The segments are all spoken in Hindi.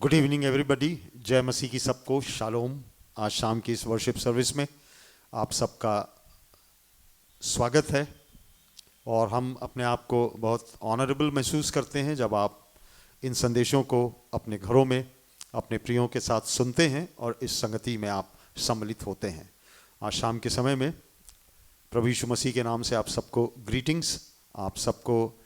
Good evening everybody. जय मसीह की सबको शालोम। आज शाम की इस वर्शिप सर्विस में आप सबका स्वागत है और हम अपने आप को बहुत ऑनरेबल महसूस करते हैं जब आप इन संदेशों को अपने घरों में अपने प्रियों के साथ सुनते हैं और इस संगति में आप सम्मिलित होते हैं। आज शाम के समय में प्रभु यीशु मसीह के नाम से आप सबको ग्रीटिंग्स, आप सबको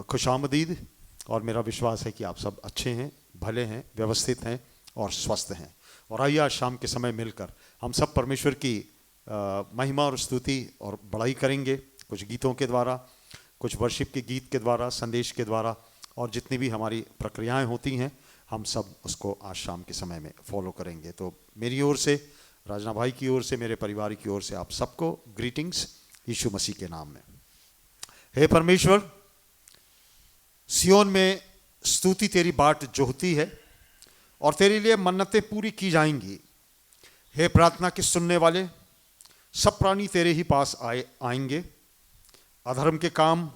खुशामदीद। और मेरा विश्वास है कि आप सब अच्छे हैं, भले हैं, व्यवस्थित हैं और स्वस्थ हैं। और आइए आज शाम के समय मिलकर हम सब परमेश्वर की महिमा और स्तुति और बड़ाई करेंगे, कुछ गीतों के द्वारा, कुछ वर्शिप के गीत के द्वारा, संदेश के द्वारा, और जितनी भी हमारी प्रक्रियाएं होती हैं हम सब उसको आज शाम के समय में फॉलो करेंगे। तो मेरी ओर से, राजना भाई की ओर से, मेरे परिवार की ओर से आप सबको ग्रीटिंग्स यीशु मसीह के नाम में। हे परमेश्वर, सियोन में स्तुति तेरी बाट जोहती है और तेरे लिए मन्नतें पूरी की जाएंगी। हे प्रार्थना के सुनने वाले, सब प्राणी तेरे ही पास आएंगे। अधर्म के काम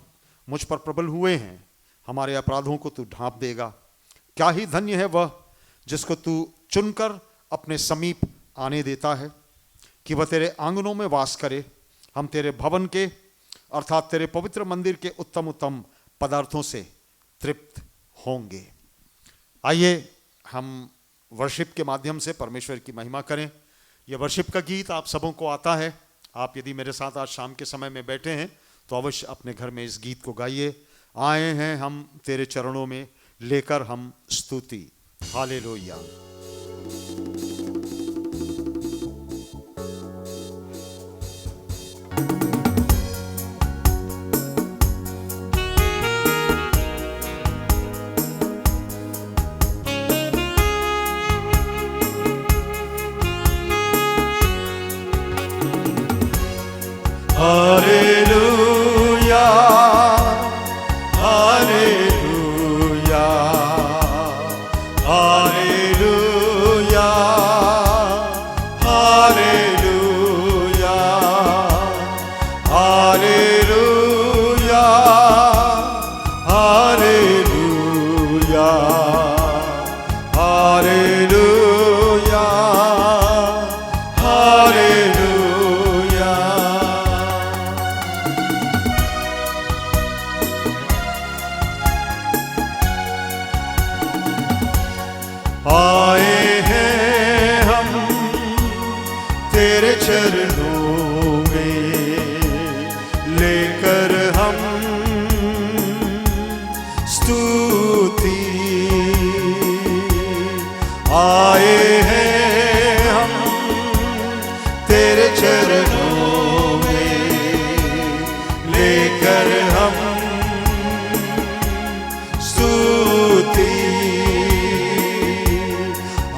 मुझ पर प्रबल हुए हैं, हमारे अपराधों को तू ढांप देगा। क्या ही धन्य है वह जिसको तू चुनकर अपने समीप आने देता है कि वह तेरे आंगनों में वास करे। हम तेरे भवन के अर्थात तेरे पवित्र मंदिर के उत्तम उत्तम पदार्थों से तृप्त होंगे। आइए हम वर्शिप के माध्यम से परमेश्वर की महिमा करें। यह वर्शिप का गीत आप सबों को आता है। आप यदि मेरे साथ आज शाम के समय में बैठे हैं तो अवश्य अपने घर में इस गीत को गाइए। आए हैं हम तेरे चरणों में लेकर हम स्तुति। Hallelujah. Hallelujah, hallelujah, hallelujah, hallelujah, hallelujah, hallelujah, hallelujah, hallelujah. आए हैं हम तेरे चरणों में लेकर हम स्तुति। आए हैं हम तेरे चरणों में लेकर हम स्तुति।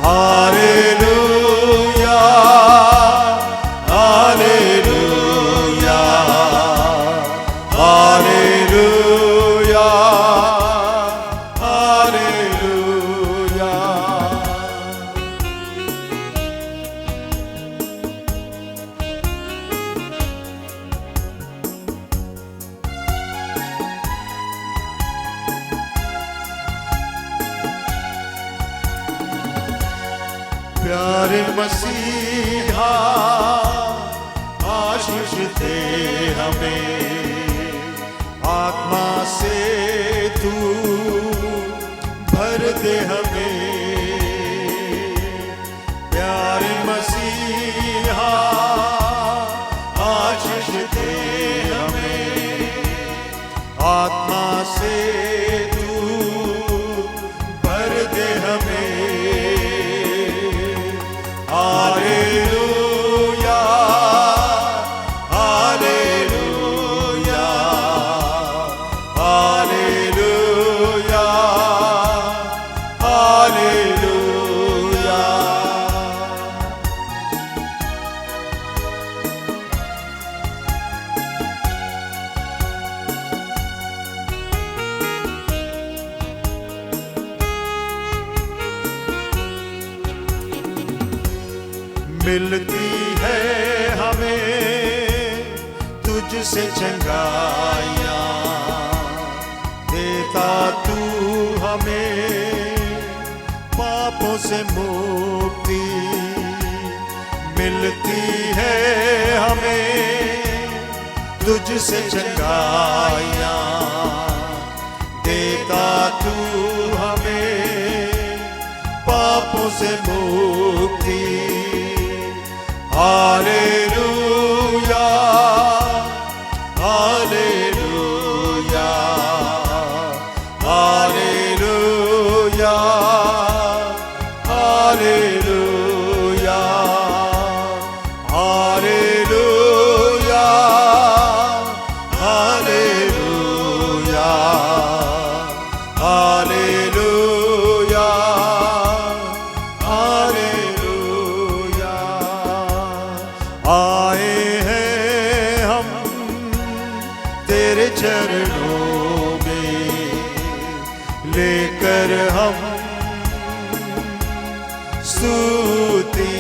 Hallelujah, hallelujah, hallelujah, hallelujah. प्यारे मसीहा आशीष दे हमें, आत्मा से तू भर दे हमें। प्यारे मसीहा आशीष दे हमें, आत्मा से तू भर दे हमें। Hallelujah, hallelujah, hallelujah, hallelujah. मिलती है हमें तुझसे चंगाइयाँ, देता तू हमें पापों से मुक्ति मिलती है हमें, तुझसे चंगाइयाँ देता तू हमें, पापों से मुक्ति। Hallelujah hallelujah hallelujah hallelujah hallelujah hallelujah hallelujah hallelujah. आए हैं हम तेरे चरणों में, लेकर हम स्तुति।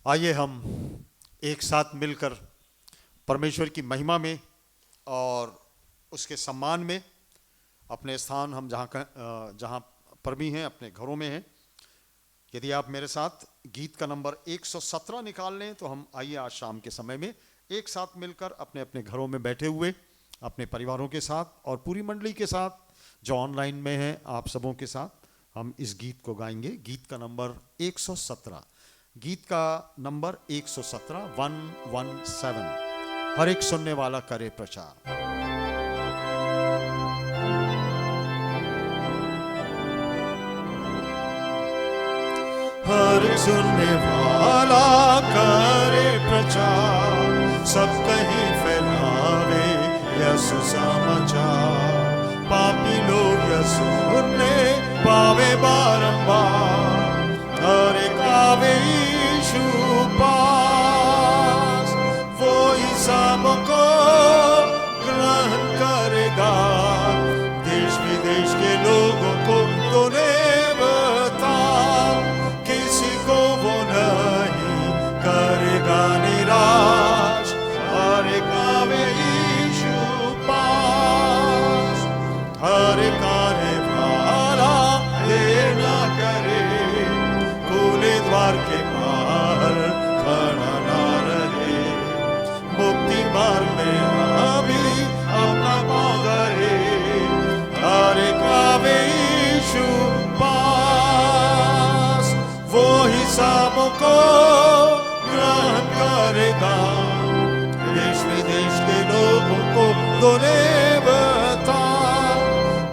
आइए हम एक साथ मिलकर परमेश्वर की महिमा में और उसके सम्मान में अपने स्थान हम जहाँ पर भी हैं, अपने घरों में हैं। यदि आप मेरे साथ गीत का नंबर 117 निकाल लें तो हम आइए आज शाम के समय में एक साथ मिलकर अपने अपने घरों में बैठे हुए अपने परिवारों के साथ और पूरी मंडली के साथ जो ऑनलाइन में हैं, आप सबों के साथ हम इस गीत को गाएंगे। गीत का नंबर 117, गीत का नंबर 117, 117। हर एक सुनने वाला करे प्रचार। हर सुनने वाला करे प्रचार, सब कहीं फैलावे यसु समाचार। पापी लोग यसु सुनने पावे बारंबार, हर एक आवे यीशु पास। वो ही सबको ग्रहण करेगा, देश विदेश के लोगों को तो ने बता। किसी को वो नहीं करेगा निराश, हर एक आवे यीशु पास। हर एक आने वाला देर ना करे, खुले द्वार के बाहर खड़ा ना रहे। मुक्ति मार्ग में अभी अपना पाँव धरे, हर एक आवे यीशु पास। वो ही सबको ग्रहण करेगा, देश विदेश के लोगों को तो ने बता।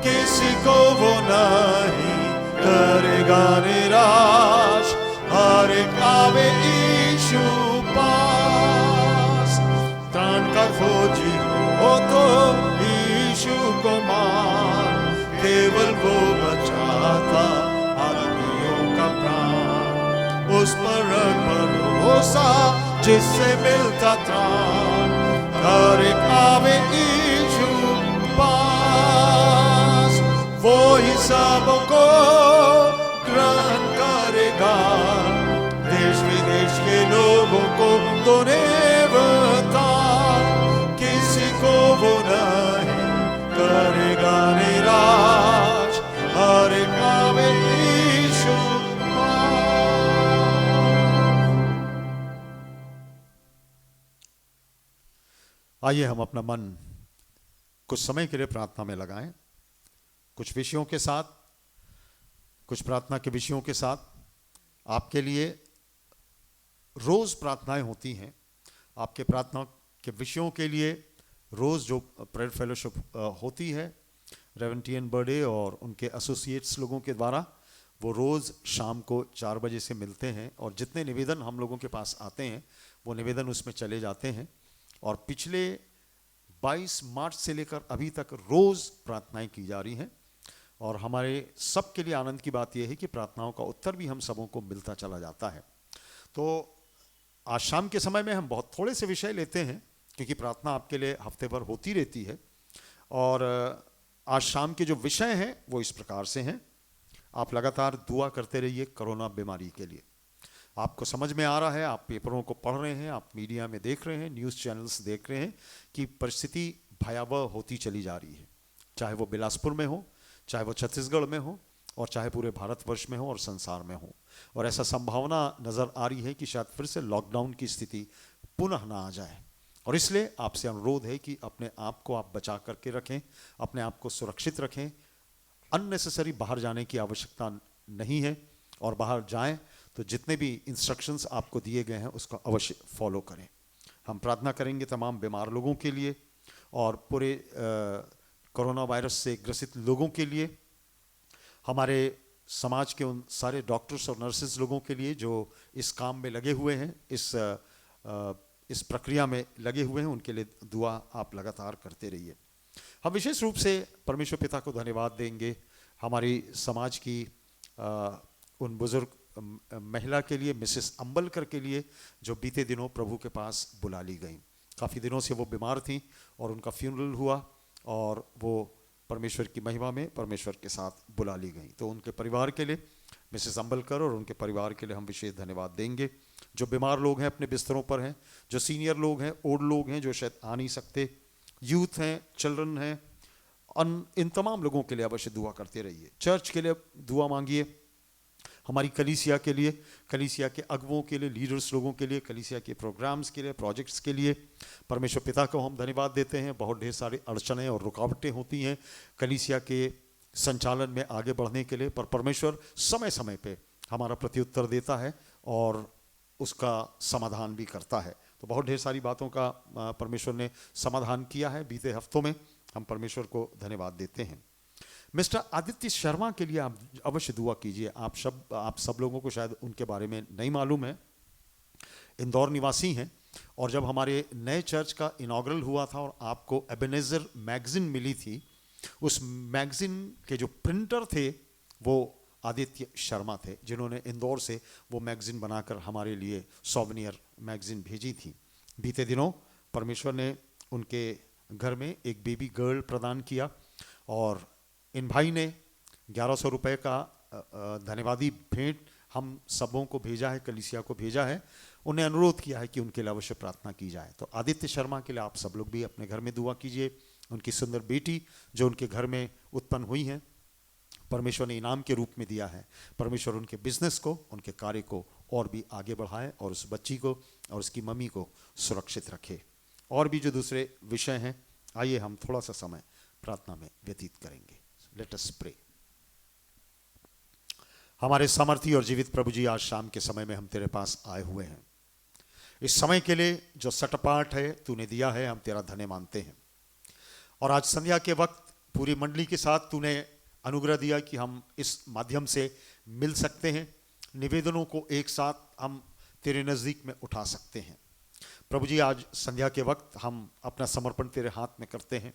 किसी को वो नहीं करेगा निराश, हर एक आवे यीशु पास। त्राण का खोजी हो तो यीशु को मान, केवल वो बचाता आदमियों का प्राण। उस पर रख भरोसा जिससे मिलता त्राण, हर एक आवे यीशु पास। वो ही सबको ग्रहण करेगा, देश विदेश के लोगों को तो ने बता। किसी को वो नहीं करेगा निराश, हर एक आवे यीशु पास। आइए हम अपना मन कुछ समय के लिए प्रार्थना में लगाएं, कुछ विषयों के साथ, कुछ प्रार्थना के विषयों के साथ। आपके लिए रोज प्रार्थनाएं होती हैं, आपके प्रार्थना के विषयों के लिए रोज जो प्रेयर फेलोशिप होती है रेवेंटियन बर्डे और उनके एसोसिएट्स लोगों के द्वारा, वो रोज़ शाम को 4 बजे से मिलते हैं और जितने निवेदन हम लोगों के पास आते हैं वो निवेदन उसमें चले जाते हैं। और पिछले 22 मार्च से लेकर अभी तक रोज़ प्रार्थनाएं की जा रही हैं और हमारे सबके लिए आनंद की बात यह है कि प्रार्थनाओं का उत्तर भी हम सबों को मिलता चला जाता है। तो आज शाम के समय में हम बहुत थोड़े से विषय लेते हैं क्योंकि प्रार्थना आपके लिए हफ्ते भर होती रहती है। और आज शाम के जो विषय हैं वो इस प्रकार से हैं। आप लगातार दुआ करते रहिए कोरोना बीमारी के लिए। आपको समझ में आ रहा है, आप पेपरों को पढ़ रहे हैं, आप मीडिया में देख रहे हैं, न्यूज़ चैनल्स देख रहे हैं कि परिस्थिति भयावह होती चली जा रही है, चाहे वो बिलासपुर में हो, चाहे वो छत्तीसगढ़ में हो, और चाहे पूरे भारतवर्ष में हो और संसार में हो। और ऐसा संभावना नज़र आ रही है कि शायद फिर से लॉकडाउन की स्थिति पुनः ना आ जाए। और इसलिए आपसे अनुरोध है कि अपने आप को आप बचा करके रखें, अपने आप को सुरक्षित रखें। अननेसेसरी बाहर जाने की आवश्यकता नहीं है, और बाहर जाएं तो जितने भी इंस्ट्रक्शंस आपको दिए गए हैं उसका अवश्य फॉलो करें। हम प्रार्थना करेंगे तमाम बीमार लोगों के लिए और पूरे कोरोना वायरस से ग्रसित लोगों के लिए, हमारे समाज के उन सारे डॉक्टर्स और नर्सेस लोगों के लिए जो इस काम में लगे हुए हैं, इस प्रक्रिया में लगे हुए हैं, उनके लिए दुआ आप लगातार करते रहिए। हम विशेष रूप से परमेश्वर पिता को धन्यवाद देंगे हमारी समाज की उन बुजुर्ग महिला के लिए, मिसेस अंबलकर के लिए, जो बीते दिनों प्रभु के पास बुला ली गई। काफ़ी दिनों से वो बीमार थी और उनका फ्यूनरल हुआ और वो परमेश्वर की महिमा में परमेश्वर के साथ बुला ली गई। तो उनके परिवार के लिए, मिसेस अंबलकर और उनके परिवार के लिए हम विशेष धन्यवाद देंगे। जो बीमार लोग हैं, अपने बिस्तरों पर हैं, जो सीनियर लोग हैं, ओल्ड लोग हैं जो शायद आ नहीं सकते, यूथ हैं, चिल्ड्रन हैं, इन तमाम लोगों के लिए अवश्य दुआ करते रहिए। चर्च के लिए दुआ मांगिए, हमारी कलीसिया के लिए, कलीसिया के अगुओं के लिए, लीडर्स लोगों के लिए, कलीसिया के प्रोग्राम्स के लिए, प्रोजेक्ट्स के लिए। परमेश्वर पिता को हम धन्यवाद देते हैं। बहुत ढेर सारी अड़चनें और रुकावटें होती हैं कलीसिया के संचालन में आगे बढ़ने के लिए, पर परमेश्वर समय समय पे हमारा प्रत्युत्तर देता है और उसका समाधान भी करता है। तो बहुत ढेर सारी बातों का परमेश्वर ने समाधान किया है बीते हफ्तों में। हम परमेश्वर को धन्यवाद देते हैं। मिस्टर आदित्य शर्मा के लिए आप अवश्य दुआ कीजिए। आप सब लोगों को शायद उनके बारे में नहीं मालूम है। इंदौर निवासी हैं और जब हमारे नए चर्च का इनॉग्रल हुआ था और आपको एबेनेजर मैगजीन मिली थी, उस मैगजीन के जो प्रिंटर थे वो आदित्य शर्मा थे, जिन्होंने इंदौर से वो मैगजीन बनाकर हमारे लिए सॉवनियर मैगजीन भेजी थी। बीते दिनों परमेश्वर ने उनके घर में एक बेबी गर्ल प्रदान किया और इन भाई ने 1100 रुपये का धन्यवादी भेंट हम सबों को भेजा है, कलीसिया को भेजा है। उन्हें अनुरोध किया है कि उनके लिए अवश्य प्रार्थना की जाए। तो आदित्य शर्मा के लिए आप सब लोग भी अपने घर में दुआ कीजिए। उनकी सुंदर बेटी जो उनके घर में उत्पन्न हुई है, परमेश्वर ने इनाम के रूप में दिया है। परमेश्वर उनके बिजनेस को, उनके कार्य को और भी आगे बढ़ाए और उस बच्ची को और उसकी मम्मी को सुरक्षित रखे। और भी जो दूसरे विषय हैं, आइए हम थोड़ा सा समय प्रार्थना में व्यतीत करेंगे। Let us pray. हमारे सामर्थी और जीवित प्रभु जी, आज शाम के समय में हम तेरे पास आए हुए हैं। इस समय के लिए जो सटपाट है तूने दिया है, हम तेरा धन्य मानते हैं। और आज संध्या के वक्त पूरी मंडली के साथ तूने अनुग्रह दिया कि हम इस माध्यम से मिल सकते हैं, निवेदनों को एक साथ हम तेरे नज़दीक में उठा सकते हैं। प्रभु जी, आज संध्या के वक्त हम अपना समर्पण तेरे हाथ में करते हैं।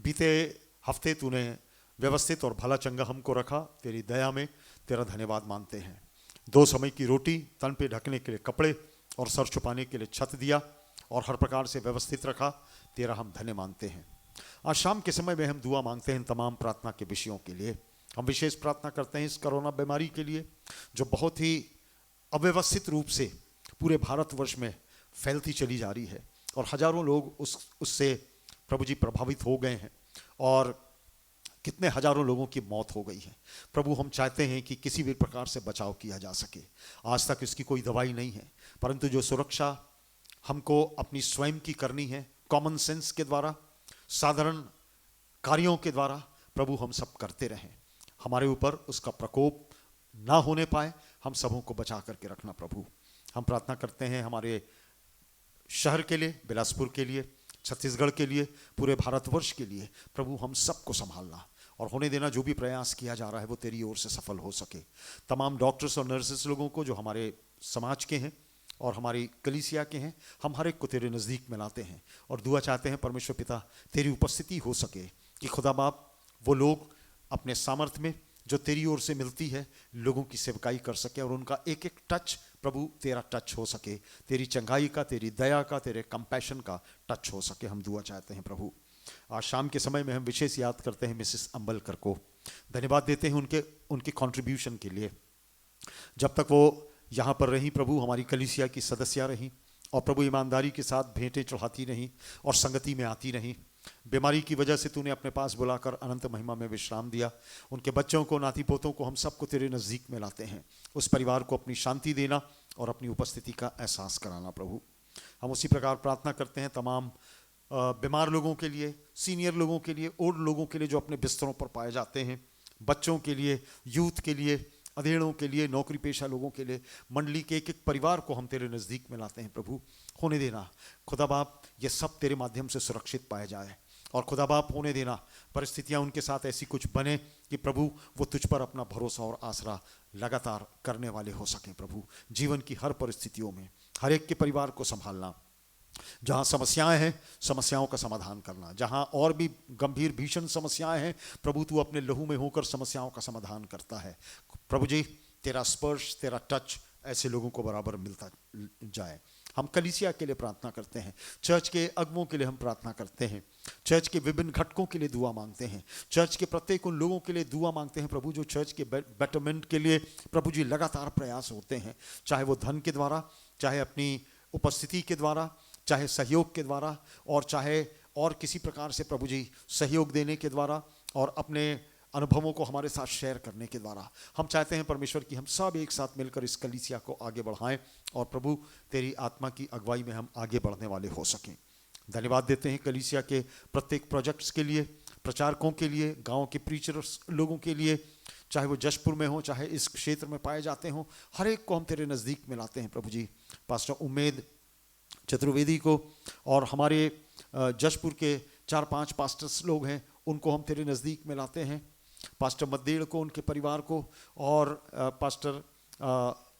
बीते हफ्ते तूने व्यवस्थित और भला चंगा हमको रखा, तेरी दया में तेरा धन्यवाद मानते हैं। 2 समय की रोटी, तन पे ढकने के लिए कपड़े और सर छुपाने के लिए छत दिया और हर प्रकार से व्यवस्थित रखा, तेरा हम धन्य मानते हैं। आज शाम के समय में हम दुआ मांगते हैं तमाम प्रार्थना के विषयों के लिए। हम विशेष प्रार्थना करते हैं इस कोरोना बीमारी के लिए, जो बहुत ही अव्यवस्थित रूप से पूरे भारतवर्ष में फैलती चली जा रही है और हजारों लोग उससे प्रभु जी प्रभावित हो गए हैं और कितने हजारों लोगों की मौत हो गई है। प्रभु, हम चाहते हैं कि किसी भी प्रकार से बचाव किया जा सके। आज तक इसकी कोई दवाई नहीं है, परंतु जो सुरक्षा हमको अपनी स्वयं की करनी है, कॉमन सेंस के द्वारा, साधारण कार्यों के द्वारा, प्रभु हम सब करते रहें। हमारे ऊपर उसका प्रकोप ना होने पाए, हम सबों को बचा करके रखना। प्रभु, हम प्रार्थना करते हैं हमारे शहर के लिए, बिलासपुर के लिए, छत्तीसगढ़ के लिए, पूरे भारतवर्ष के लिए। प्रभु, हम सबको संभालना और होने देना। जो भी प्रयास किया जा रहा है वो तेरी ओर से सफल हो सके। तमाम डॉक्टर्स और नर्सेस लोगों को जो हमारे समाज के हैं और हमारी कलीसिया के हैं, हम हर एक को तेरे नज़दीक में लाते हैं और दुआ चाहते हैं परमेश्वर पिता तेरी उपस्थिति हो सके कि खुदा बाप वो लोग अपने सामर्थ्य में जो तेरी ओर से मिलती है लोगों की सेवकाई कर सके और उनका एक एक टच प्रभु तेरा टच हो सके, तेरी चंगाई का, तेरी दया का, तेरे कंपैशन का टच हो सके। हम दुआ चाहते हैं प्रभु। आज शाम के समय में हम विशेष याद करते हैं मिसेस अंबलकर को, धन्यवाद देते हैं उनकी कंट्रीब्यूशन के लिए। जब तक वो यहाँ पर रहीं प्रभु, हमारी कलीसिया की सदस्या रहीं और प्रभु ईमानदारी के साथ भेंटें चढ़ाती रहीं और संगति में आती रहीं। बीमारी की वजह से तूने अपने पास बुलाकर अनंत महिमा में विश्राम दिया। उनके बच्चों को, नाती पोतों को हम सबको तेरे नज़दीक में लाते हैं। उस परिवार को अपनी शांति देना और अपनी उपस्थिति का एहसास कराना प्रभु। हम उसी प्रकार प्रार्थना करते हैं तमाम बीमार लोगों के लिए, सीनियर लोगों के लिए, ओल्ड लोगों के लिए जो अपने बिस्तरों पर पाए जाते हैं, बच्चों के लिए, यूथ के लिए, अधेड़ों के लिए, नौकरी पेशा लोगों के लिए, मंडली के एक एक परिवार को हम तेरे नज़दीक में लाते हैं प्रभु। होने देना खुदा बाप ये सब तेरे माध्यम से सुरक्षित पाए जाए, और खुदा बाप होने देना परिस्थितियां उनके साथ ऐसी कुछ बने कि प्रभु वो तुझ पर अपना भरोसा और आसरा लगातार करने वाले हो सकें प्रभु। जीवन की हर परिस्थितियों में हर एक के परिवार को संभालना, जहाँ समस्याएं हैं समस्याओं का समाधान करना, जहाँ और भी गंभीर भीषण समस्याएं हैं प्रभु तू अपने लहू में होकर समस्याओं का समाधान करता है प्रभु जी। तेरा स्पर्श, तेरा टच ऐसे लोगों को बराबर मिलता जाए। हम कलीसिया के लिए प्रार्थना करते हैं, चर्च के अगुवों के लिए हम प्रार्थना करते हैं, चर्च के विभिन्न घटकों के लिए दुआ मांगते हैं, चर्च के प्रत्येक उन लोगों के लिए दुआ मांगते हैं प्रभु जो चर्च के बेटरमेंट के लिए प्रभु जी लगातार प्रयास होते हैं, चाहे वो धन के द्वारा, चाहे अपनी उपस्थिति के द्वारा, चाहे सहयोग के द्वारा, और चाहे और किसी प्रकार से प्रभु जी सहयोग देने के द्वारा और अपने अनुभवों को हमारे साथ शेयर करने के द्वारा। हम चाहते हैं परमेश्वर कि हम सब एक साथ मिलकर इस कलीसिया को आगे बढ़ाएं और प्रभु तेरी आत्मा की अगुवाई में हम आगे बढ़ने वाले हो सकें। धन्यवाद देते हैं कलीसिया के प्रत्येक प्रोजेक्ट्स के लिए, प्रचारकों के लिए, गाँव के प्रीचर्स लोगों के लिए, चाहे वो जशपुर में हो चाहे इस क्षेत्र में पाए जाते हों, हर एक को हम तेरे नज़दीक में लाते हैं प्रभु जी। पास्टर उम्मेद चतुर्वेदी को और हमारे जशपुर के 4-5 पास्टर्स लोग हैं उनको हम तेरे नज़दीक में लाते हैं, पास्टर मद्देड़ को, उनके परिवार को, और पास्टर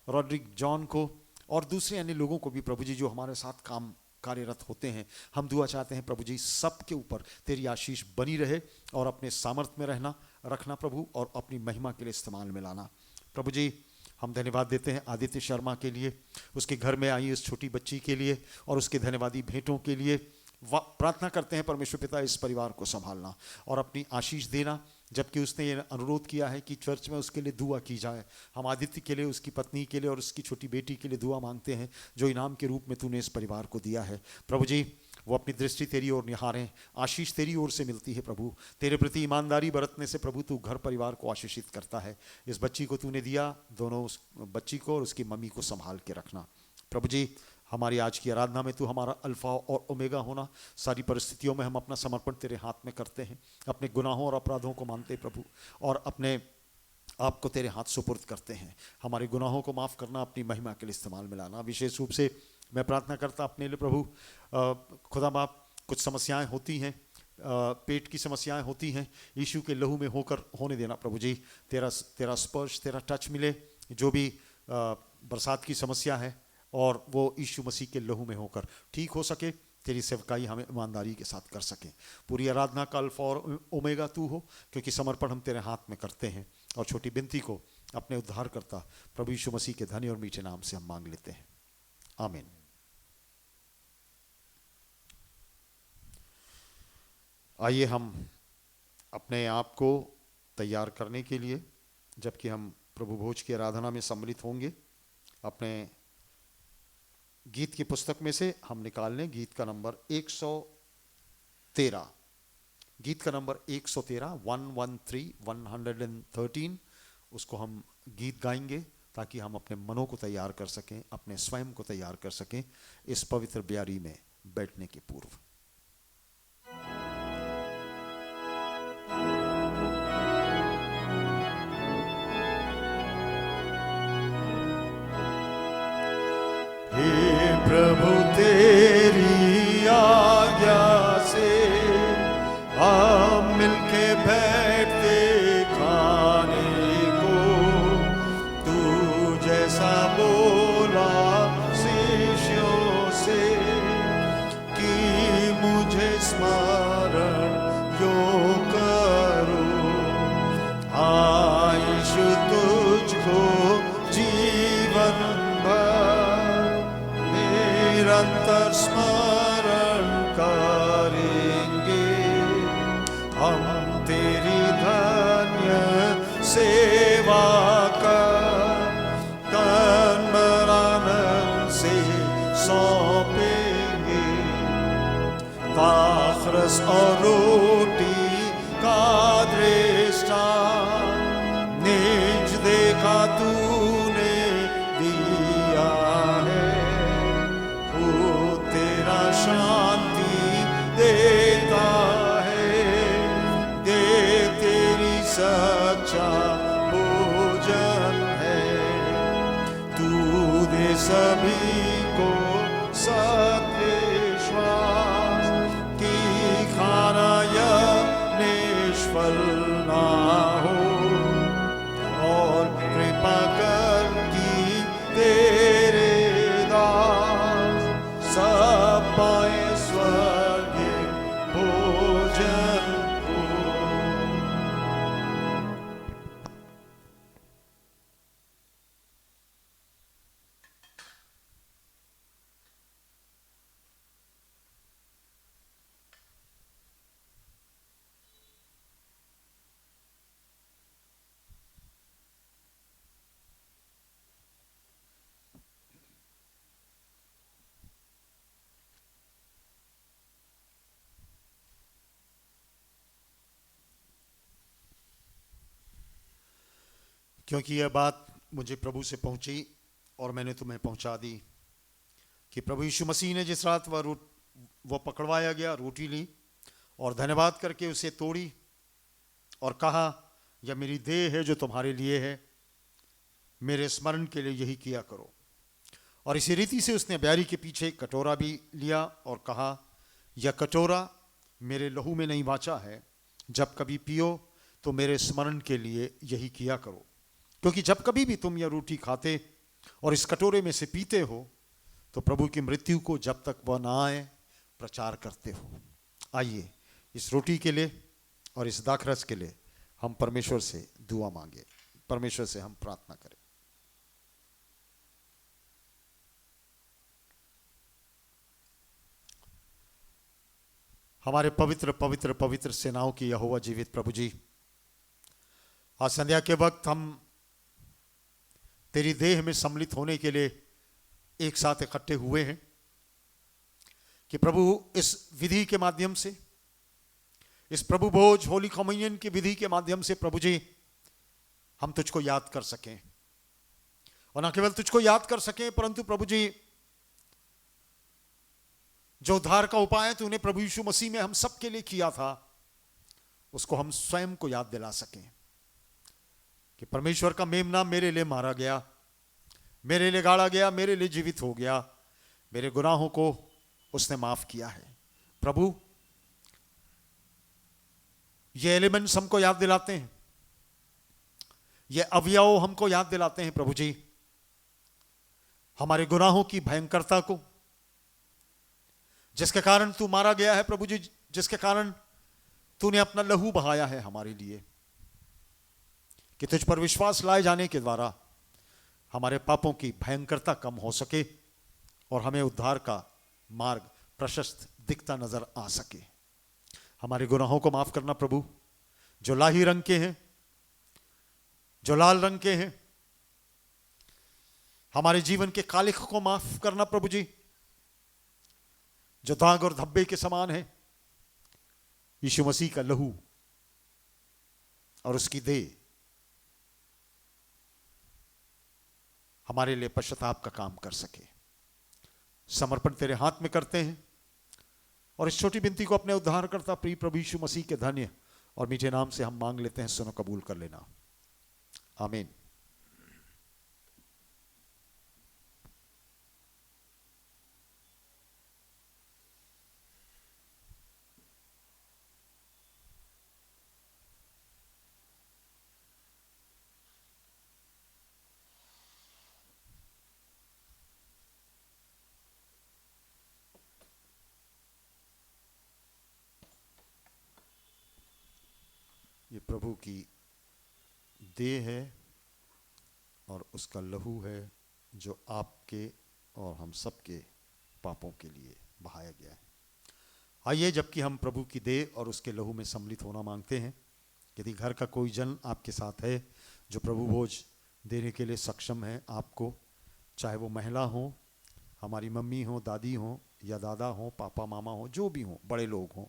रॉड्रिक जॉन को और दूसरे अन्य लोगों को भी प्रभु जी जो हमारे साथ काम कार्यरत होते हैं। हम दुआ चाहते हैं प्रभु जी सब के ऊपर तेरी आशीष बनी रहे और अपने सामर्थ्य में रहना रखना प्रभु, और अपनी महिमा के लिए इस्तेमाल में लाना प्रभु जी। हम धन्यवाद देते हैं आदित्य शर्मा के लिए, उसके घर में आई इस छोटी बच्ची के लिए और उसके धन्यवादी भेंटों के लिए। प्रार्थना करते हैं परमेश्वर पिता इस परिवार को संभालना और अपनी आशीष देना, जबकि उसने ये अनुरोध किया है कि चर्च में उसके लिए दुआ की जाए। हम आदित्य के लिए, उसकी पत्नी के लिए और उसकी छोटी बेटी के लिए दुआ मांगते हैं जो इनाम के रूप में तूने इस परिवार को दिया है प्रभु जी। वो अपनी दृष्टि तेरी ओर निहारें, आशीष तेरी ओर से मिलती है प्रभु। तेरे प्रति ईमानदारी बरतने से प्रभु तू घर परिवार को आशीषित करता है। इस बच्ची को तूने दिया, दोनों उस बच्ची को और उसकी मम्मी को संभाल के रखना प्रभु जी। हमारी आज की आराधना में तू हमारा अल्फा और ओमेगा होना, सारी परिस्थितियों में हम अपना समर्पण तेरे हाथ में करते हैं, अपने गुनाहों और अपराधों को मानते हैं प्रभु और अपने आप को तेरे हाथ सुपुर्द करते हैं। हमारे गुनाहों को माफ़ करना, अपनी महिमा के लिए इस्तेमाल में लाना। विशेष रूप से मैं प्रार्थना करता अपने लिए प्रभु, खुदा बाप कुछ समस्याएं होती हैं, पेट की समस्याएं होती हैं, यीशु के लहू में होकर होने देना प्रभु जी। तेरा स्पर्श, तेरा टच मिले, जो भी बरसात की समस्या है और वो यीशु मसीह के लहू में होकर ठीक हो सके, तेरी सेवकाई हमें ईमानदारी के साथ कर सकें। पूरी आराधना का अल्फा और ओमेगा तू हो, क्योंकि समर्पण हम तेरे हाथ में करते हैं और छोटी बिनती को अपने उद्धार करता प्रभु यीशु मसीह के धनी और मीठे नाम से हम मांग लेते हैं, आमीन। आइए हम अपने आप को तैयार करने के लिए, जबकि हम प्रभु भोज की आराधना में सम्मिलित होंगे, अपने गीत की पुस्तक में से हम निकाल लें गीत का नंबर 113, गीत का नंबर 113, 113, उसको हम गीत गाएंगे ताकि हम अपने मनों को तैयार कर सकें, अपने स्वयं को तैयार कर सकें इस पवित्र ब्यारी में बैठने के पूर्व। प्रभु तेरी आज्ञा से हम मिलके बैठते खाने को, तू जैसा बोला शिष्यों से कि मुझे स्मरण यो करो, आयुष तुझको जीवन निरंतर स्मरण करेंगे, हम तेरी धन्य सेवा का तन सौंपेंगे। दाखरस और रोटी का दृष्टा निज देखा तूने दिया है। वो तेरा शांति देता है, दे तेरी सच्चा भोजन है। तू दे सभी को सत्य विश्वास की खाना यह निष्फल ना हो। और कृपा कर की तेरे दास सब पाए स्वर्गीय भोजन को। क्योंकि यह बात मुझे प्रभु से पहुंची और मैंने तुम्हें पहुंचा दी कि प्रभु यीशु मसीह ने जिस रात वो पकड़वाया गया, रोटी ली और धन्यवाद करके उसे तोड़ी और कहा, यह मेरी देह है जो तुम्हारे लिए है, मेरे स्मरण के लिए यही किया करो। और इसी रीति से उसने ब्यारी के पीछे कटोरा भी लिया और कहा, यह कटोरा मेरे लहू में नहीं वाचा है, जब कभी पियो तो मेरे स्मरण के लिए यही किया करो। क्योंकि जब कभी भी तुम यह रोटी खाते और इस कटोरे में से पीते हो तो प्रभु की मृत्यु को जब तक वह ना आए प्रचार करते हो। आइए इस रोटी के लिए और इस दाखरस के लिए हम परमेश्वर से दुआ मांगे, परमेश्वर से हम प्रार्थना करें। हमारे पवित्र पवित्र पवित्र सेनाओं की यहोवा जीवित प्रभु जी, आज संध्या के वक्त हम तेरी देह में सम्मिलित होने के लिए एक साथ इकट्ठे हुए हैं कि प्रभु इस विधि के माध्यम से, इस प्रभु भोज होली कम्युनियन की विधि के माध्यम से प्रभु जी हम तुझको याद कर सकें। और न केवल तुझको याद कर सकें परंतु प्रभु जी जो उद्धार का उपाय तूने प्रभु यीशु मसीह में हम सब के लिए किया था उसको हम स्वयं को याद दिला सकें कि परमेश्वर का मेमना मेरे लिए मारा गया, मेरे लिए गाड़ा गया, मेरे लिए जीवित हो गया, मेरे गुनाहों को उसने माफ किया है। प्रभु ये एलिमेंट्स हमको याद दिलाते हैं, ये अवयव हमको याद दिलाते हैं प्रभु जी हमारे गुनाहों की भयंकरता को, जिसके कारण तू मारा गया है प्रभु जी, जिसके कारण तूने अपना लहू बहाया है हमारे लिए, कि तुझ पर विश्वास लाए जाने के द्वारा हमारे पापों की भयंकरता कम हो सके और हमें उद्धार का मार्ग प्रशस्त दिखता नजर आ सके। हमारे गुनाहों को माफ करना प्रभु, जो लाही रंग के हैं, जो लाल रंग के हैं, हमारे जीवन के कालिख को माफ करना प्रभु जी, जो दाग और धब्बे के समान है। यीशु मसीह का लहू और उसकी देह हमारे लिए पश्चाताप का काम कर सके। समर्पण तेरे हाथ में करते हैं और इस छोटी विनती को अपने उद्धारकर्ता प्रिय प्रभु यीशु मसीह के धन्य और मीठे नाम से हम मांग लेते हैं। सुनो, कबूल कर लेना। आमीन। ये प्रभु की देह है और उसका लहू है जो आपके और हम सबके पापों के लिए बहाया गया है। आइए, जबकि हम प्रभु की देह और उसके लहू में सम्मिलित होना मांगते हैं, यदि घर का कोई जन आपके साथ है जो प्रभु भोज देने के लिए सक्षम है आपको, चाहे वो महिला हो हमारी मम्मी हो, दादी हो या दादा हो, पापा मामा हो, जो भी हो, बड़े लोग हों,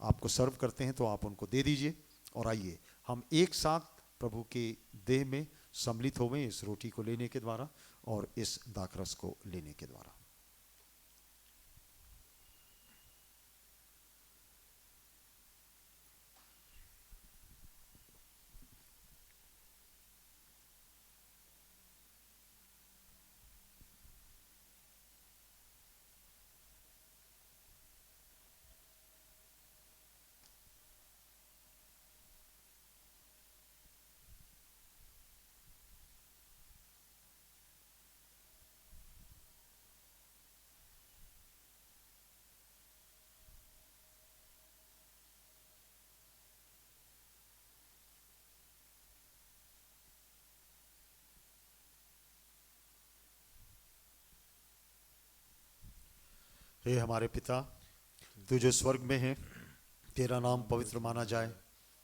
आपको सर्व करते हैं तो आप उनको दे दीजिए। और आइए हम एक साथ प्रभु की देह में सम्मिलित होवें इस रोटी को लेने के द्वारा और इस दाखरस को लेने के द्वारा। हे हमारे पिता, तू जो स्वर्ग में है, तेरा नाम पवित्र माना जाए,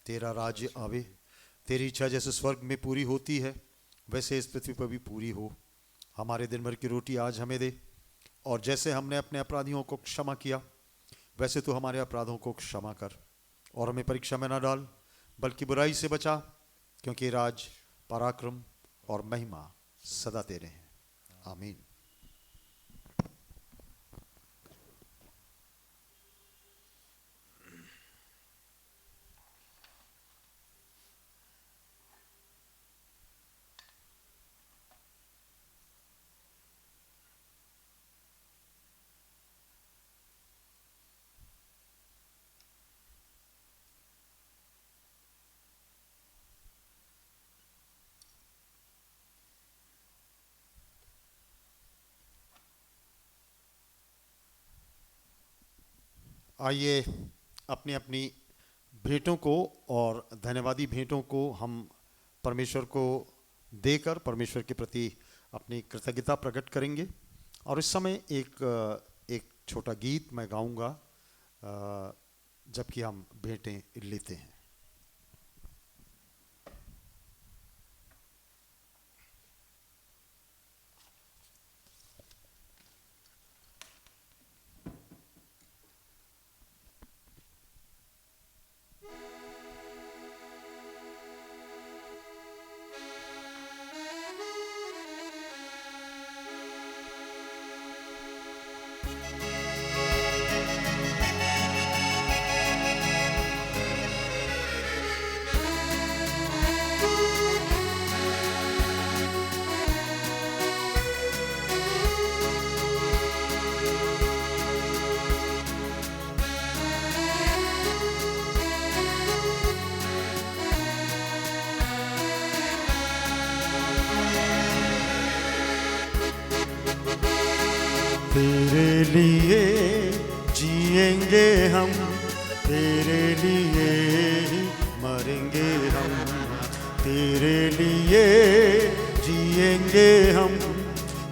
तेरा राज्य आवे, तेरी इच्छा जैसे स्वर्ग में पूरी होती है वैसे इस पृथ्वी पर भी पूरी हो। हमारे दिन भर की रोटी आज हमें दे, और जैसे हमने अपने अपराधियों को क्षमा किया वैसे तू हमारे अपराधों को क्षमा कर, और हमें परीक्षा में न डाल बल्कि बुराई से बचा, क्योंकि राज, पराक्रम और महिमा सदा तेरे हैं। आमीन। आइए अपनी अपनी भेंटों को और धन्यवादी भेंटों को हम परमेश्वर को देकर परमेश्वर के प्रति अपनी कृतज्ञता प्रकट करेंगे। और इस समय एक छोटा गीत मैं गाऊंगा जबकि हम भेंटें लेते हैं। तेरे लिए जिएंगे हम, तेरे लिए ही मरेंगे हम, तेरे लिए जिएंगे हम,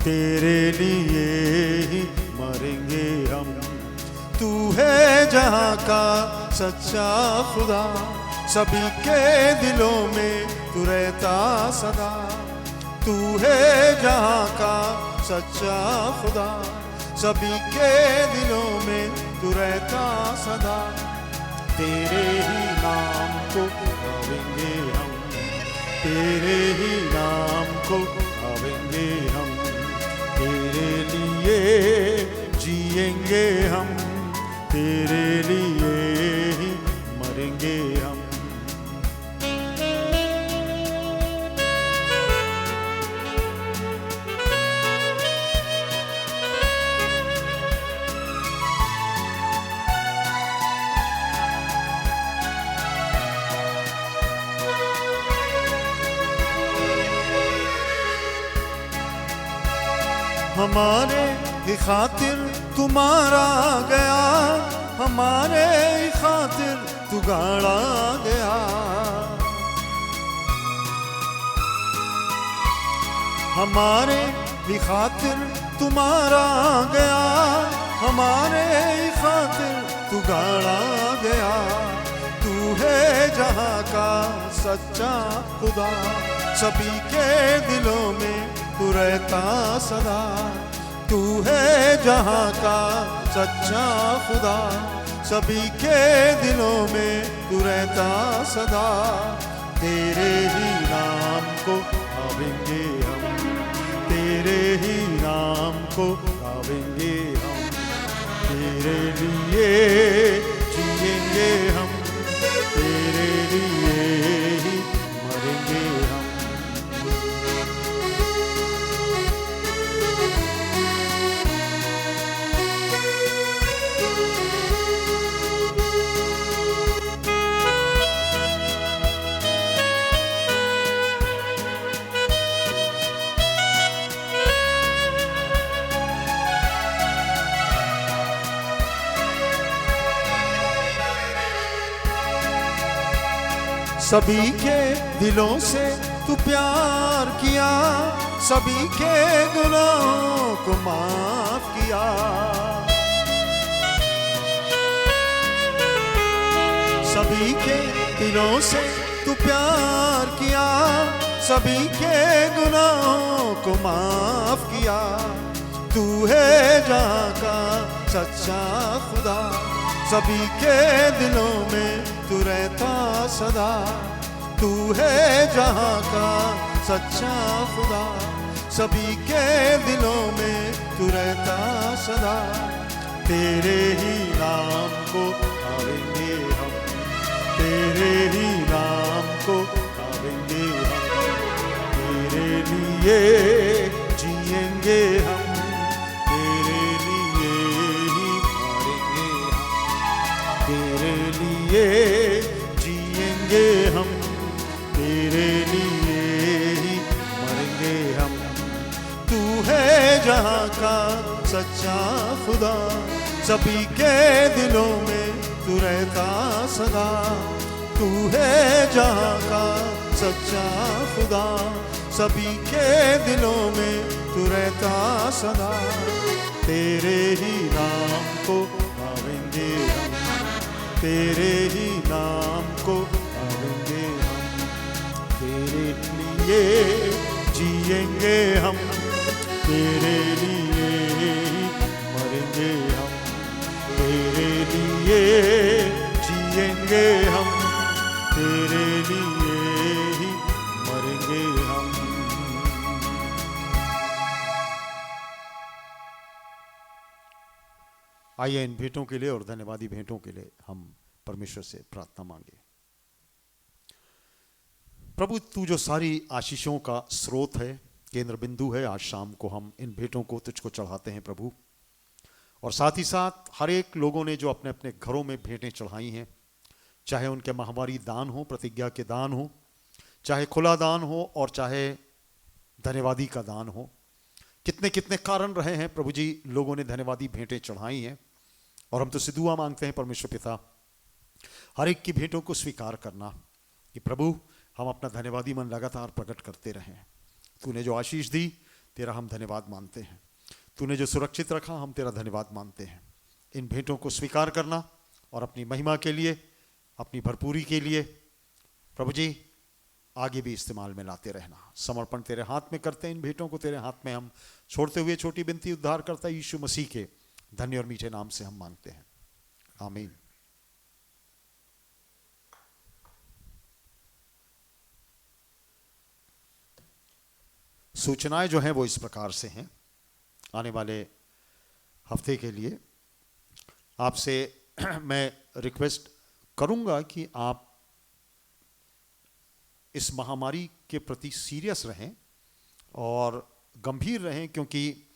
तेरे लिए ही मरेंगे हम। तू है जहाँ का सच्चा खुदा, सभी के दिलों में तू रहता सदा। तू है जहाँ का सच्चा खुदा, सभी के दिलों में तू रहता सदा। तेरे ही नाम को गावेंगे हम, तेरे ही नाम को गावेंगे हम, तेरे लिए जिएंगे हम, तेरे लिए ही मरेंगे हम। हमारे ही खातिर तुम्हारा गया, हमारे ही खातिर तू गाड़ा गया। हमारे ही खातिर तुम्हारा गया, हमारे ही खातिर तू गाड़ा गया। तू है जहाँ का सच्चा खुदा, सभी के दिलों में तू रहता सदा। तू है जहां का सच्चा खुदा, सभी के दिलों में तू रहता सदा। तेरे ही नाम को गावेंगे हम, तेरे ही नाम को गावेंगे हम, तेरे लिए जिएंगे हम, तेरे लिए ही मरेंगे हम। सभी के दिलों से तू प्यार किया, सभी के गुनाहों को माफ किया। सभी के दिलों से तू प्यार किया, सभी के गुनाहों को माफ किया। तू है जहां का सच्चा खुदा, सभी के दिलों में तू रहता सदा। तू है जहां का सच्चा खुदा, सभी के दिलों में तू रहता सदा। तेरे ही नाम को गावेंगे हम, तेरे ही नाम को गावेंगे हम, तेरे लिए जिएंगे हम, तेरे लिए ही मरेंगे हम, तेरे लिए जिएंगे हम, तेरे लिए ही मरेंगे हम। तू है जहां का सच्चा खुदा, सभी के दिलों में तू रहता सदा। तू है जहां का सच्चा खुदा, सभी के दिलों में तू रहता सदा। तेरे ही नाम को गावेंगे हम, तेरे ही नाम को गावेंगे हम, तेरे लिए जिएंगे हम, तेरे लिए ही मरेंगे हम, तेरे लिए जिएंगे हम, तेरे लिए ही मरेंगे हम। आइए इन भेंटों के लिए और धन्यवादी भेंटों के लिए हम परमेश्वर से प्रार्थना मांगे। प्रभु, तू जो सारी आशीषों का स्रोत है, केंद्र बिंदु है, आज शाम को हम इन भेंटों को तुझको चढ़ाते हैं प्रभु। और साथ ही साथ हर एक लोगों ने जो अपने अपने घरों में भेंटें चढ़ाई हैं, चाहे उनके माहवारी दान हो, प्रतिज्ञा के दान हो, चाहे खुला दान हो और चाहे धन्यवादी का दान हो, कितने कितने कारण रहे हैं प्रभु जी, लोगों ने धन्यवादी भेंटें चढ़ाई हैं। और हम तो से दुआ मांगते हैं परमेश्वर पिता, हर एक की भेंटों को स्वीकार करना कि प्रभु हम अपना धन्यवादी मन लगातार प्रकट करते रहें। तूने जो आशीष दी तेरा हम धन्यवाद मानते हैं, तूने जो सुरक्षित रखा हम तेरा धन्यवाद मानते हैं। इन भेंटों को स्वीकार करना और अपनी महिमा के लिए, अपनी भरपूरी के लिए प्रभु जी आगे भी इस्तेमाल में लाते रहना। समर्पण तेरे हाथ में करते हैं, इन भेंटों को तेरे हाथ में हम छोड़ते हुए छोटी विनती उद्धार करता यीशु मसीह के धन्य और मीठे नाम से हम मांगते हैं, आमीन। सूचनाएं जो हैं वो इस प्रकार से हैं। आने वाले हफ्ते के लिए आपसे मैं रिक्वेस्ट करूंगा कि आप इस महामारी के प्रति सीरियस रहें और गंभीर रहें, क्योंकि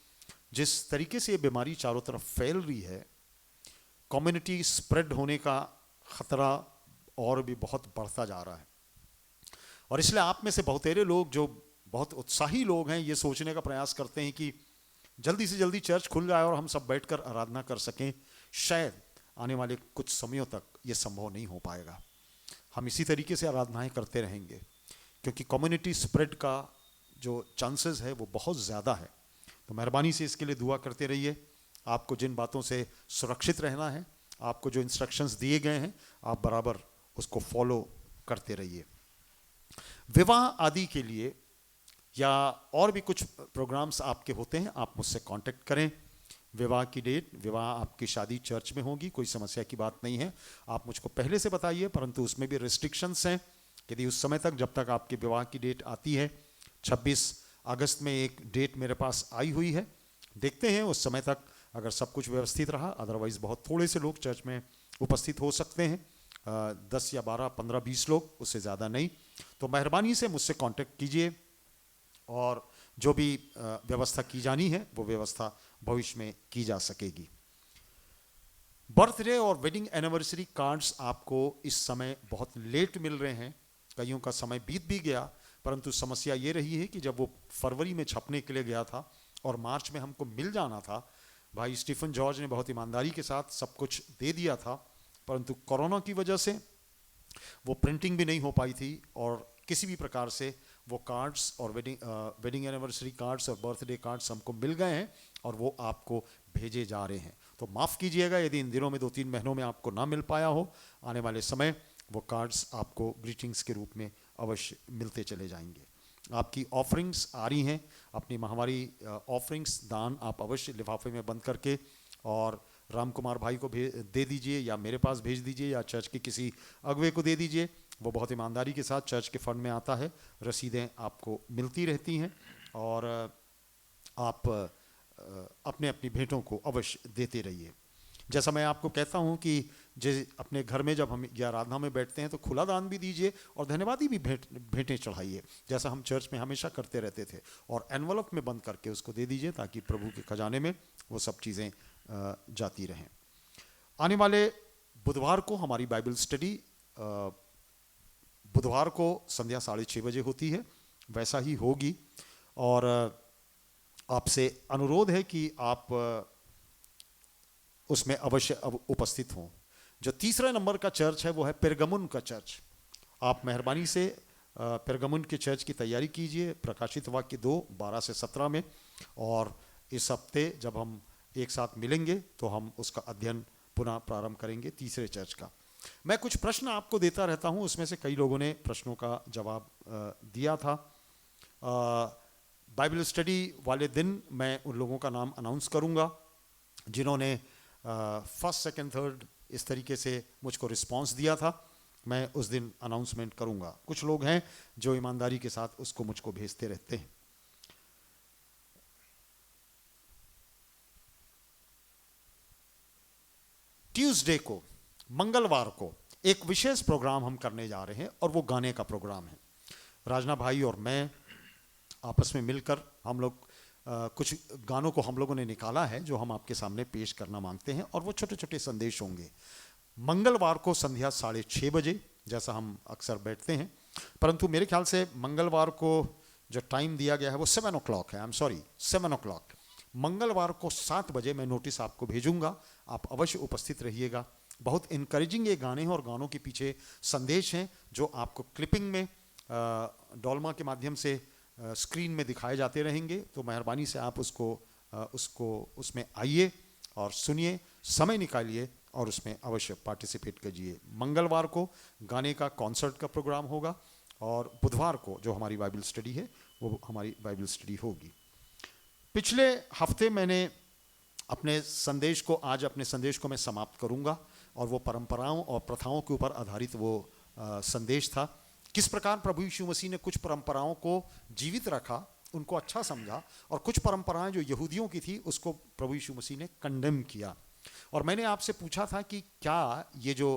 जिस तरीके से ये बीमारी चारों तरफ फैल रही है, कम्युनिटी स्प्रेड होने का खतरा और भी बहुत बढ़ता जा रहा है। और इसलिए आप में से बहुतेरे लोग जो बहुत उत्साही लोग हैं, ये सोचने का प्रयास करते हैं कि जल्दी से जल्दी चर्च खुल जाए और हम सब बैठकर आराधना कर सकें। शायद आने वाले कुछ समयों तक ये संभव नहीं हो पाएगा। हम इसी तरीके से आराधनाएं करते रहेंगे, क्योंकि कम्युनिटी स्प्रेड का जो चांसेस है वो बहुत ज़्यादा है। तो मेहरबानी से इसके लिए दुआ करते रहिए। आपको जिन बातों से सुरक्षित रहना है, आपको जो इंस्ट्रक्शंस दिए गए हैं, आप बराबर उसको फॉलो करते रहिए। विवाह आदि के लिए या और भी कुछ प्रोग्राम्स आपके होते हैं, आप मुझसे कांटेक्ट करें। विवाह की डेट, विवाह आपकी शादी चर्च में होगी, कोई समस्या की बात नहीं है, आप मुझको पहले से बताइए, परंतु उसमें भी रिस्ट्रिक्शंस हैं। यदि उस समय तक, जब तक आपके विवाह की डेट आती है, 26 अगस्त में एक डेट मेरे पास आई हुई है, देखते हैं उस समय तक अगर सब कुछ व्यवस्थित रहा, अदरवाइज़ बहुत थोड़े से लोग चर्च में उपस्थित हो सकते हैं, 10 या 12, 15, 20 लोग, उससे ज़्यादा नहीं। तो मेहरबानी से मुझसे कांटेक्ट कीजिए और जो भी व्यवस्था की जानी है वो व्यवस्था भविष्य में की जा सकेगी। बर्थडे और वेडिंग एनिवर्सरी कार्ड्स आपको इस समय बहुत लेट मिल रहे हैं, कईयों का समय बीत भी गया, परंतु समस्या ये रही है कि जब वो फरवरी में छपने के लिए गया था और मार्च में हमको मिल जाना था, भाई स्टीफन जॉर्ज ने बहुत ईमानदारी के साथ सब कुछ दे दिया था, परंतु कोरोना की वजह से वो प्रिंटिंग भी नहीं हो पाई थी और किसी भी प्रकार से वो कार्ड्स और वेडिंग एनिवर्सरी कार्ड्स और बर्थडे कार्ड्स हमको मिल गए हैं और वो आपको भेजे जा रहे हैं। तो माफ़ कीजिएगा यदि इन दिनों में 2-3 महीनों में आपको ना मिल पाया हो, आने वाले समय वो कार्ड्स आपको ग्रीटिंग्स के रूप में अवश्य मिलते चले जाएंगे। आपकी ऑफरिंग्स आ रही हैं, अपनी महामारी ऑफरिंग्स दान आप अवश्य लिफाफे में बंद करके और राम कुमार भाई को दे दीजिए या मेरे पास भेज दीजिए या चर्च के किसी अगुवे को दे दीजिए, वो बहुत ईमानदारी के साथ चर्च के फंड में आता है, रसीदें आपको मिलती रहती हैं और आप अपने अपनी भेंटों को अवश्य देते रहिए। जैसा मैं आपको कहता हूं कि अपने घर में जब हम आराधना में बैठते हैं तो खुला दान भी दीजिए और धन्यवादी भी भेंटें चढ़ाइए, जैसा हम चर्च में हमेशा करते रहते थे, और एनवलप में बंद करके उसको दे दीजिए ताकि प्रभु के खजाने में वो सब चीज़ें जाती रहें। आने वाले बुधवार को हमारी बाइबल स्टडी बुधवार को संध्या 6:30 बजे होती है, वैसा ही होगी और आपसे अनुरोध है कि आप उसमें अवश्य उपस्थित हों। जो तीसरा नंबर का चर्च है वो है पेरगमुन का चर्च। आप मेहरबानी से पेरगमुन के चर्च की तैयारी कीजिए, प्रकाशित वाक्य 2:12 से 17 में, और इस हफ्ते जब हम एक साथ मिलेंगे तो हम उसका अध्ययन पुनः प्रारंभ करेंगे तीसरे चर्च का। मैं कुछ प्रश्न आपको देता रहता हूं, उसमें से कई लोगों ने प्रश्नों का जवाब दिया था। बाइबल स्टडी वाले दिन मैं उन लोगों का नाम अनाउंस करूंगा जिन्होंने फर्स्ट, सेकंड, थर्ड इस तरीके से मुझको रिस्पांस दिया था, मैं उस दिन अनाउंसमेंट करूंगा। कुछ लोग हैं जो ईमानदारी के साथ उसको मुझको भेजते रहते हैं। ट्यूसडे को, मंगलवार को एक विशेष प्रोग्राम हम करने जा रहे हैं और वो गाने का प्रोग्राम है। राजना भाई और मैं आपस में मिलकर हम लोग कुछ गानों को हम लोगों ने निकाला है जो हम आपके सामने पेश करना मांगते हैं, और वो छोटे छोटे संदेश होंगे। मंगलवार को संध्या 6:30 बजे, जैसा हम अक्सर बैठते हैं, परंतु मेरे ख्याल से मंगलवार को जो टाइम दिया गया है वो 7 o'clock है। 7 o'clock। मंगलवार को 7 बजे मैं नोटिस आपको भेजूंगा, आप अवश्य उपस्थित रहिएगा। बहुत इनकरेजिंग ये गाने हैं और गानों के पीछे संदेश हैं जो आपको क्लिपिंग में डॉल्मा के माध्यम से स्क्रीन में दिखाए जाते रहेंगे। तो मेहरबानी से आप उसमें आइए और सुनिए, समय निकालिए और उसमें अवश्य पार्टिसिपेट कीजिए। मंगलवार को गाने का कॉन्सर्ट का प्रोग्राम होगा और बुधवार को जो हमारी बाइबल स्टडी है वो हमारी बाइबल स्टडी होगी। पिछले हफ्ते मैंने अपने संदेश को मैं समाप्त करूंगा और वो परंपराओं और प्रथाओं के ऊपर आधारित वो संदेश था। किस प्रकार प्रभु यीशु मसीह ने कुछ परंपराओं को जीवित रखा, उनको अच्छा समझा, और कुछ परंपराएं जो यहूदियों की थी उसको प्रभु यीशु मसीह ने कंडेम किया। और मैंने आपसे पूछा था कि क्या ये जो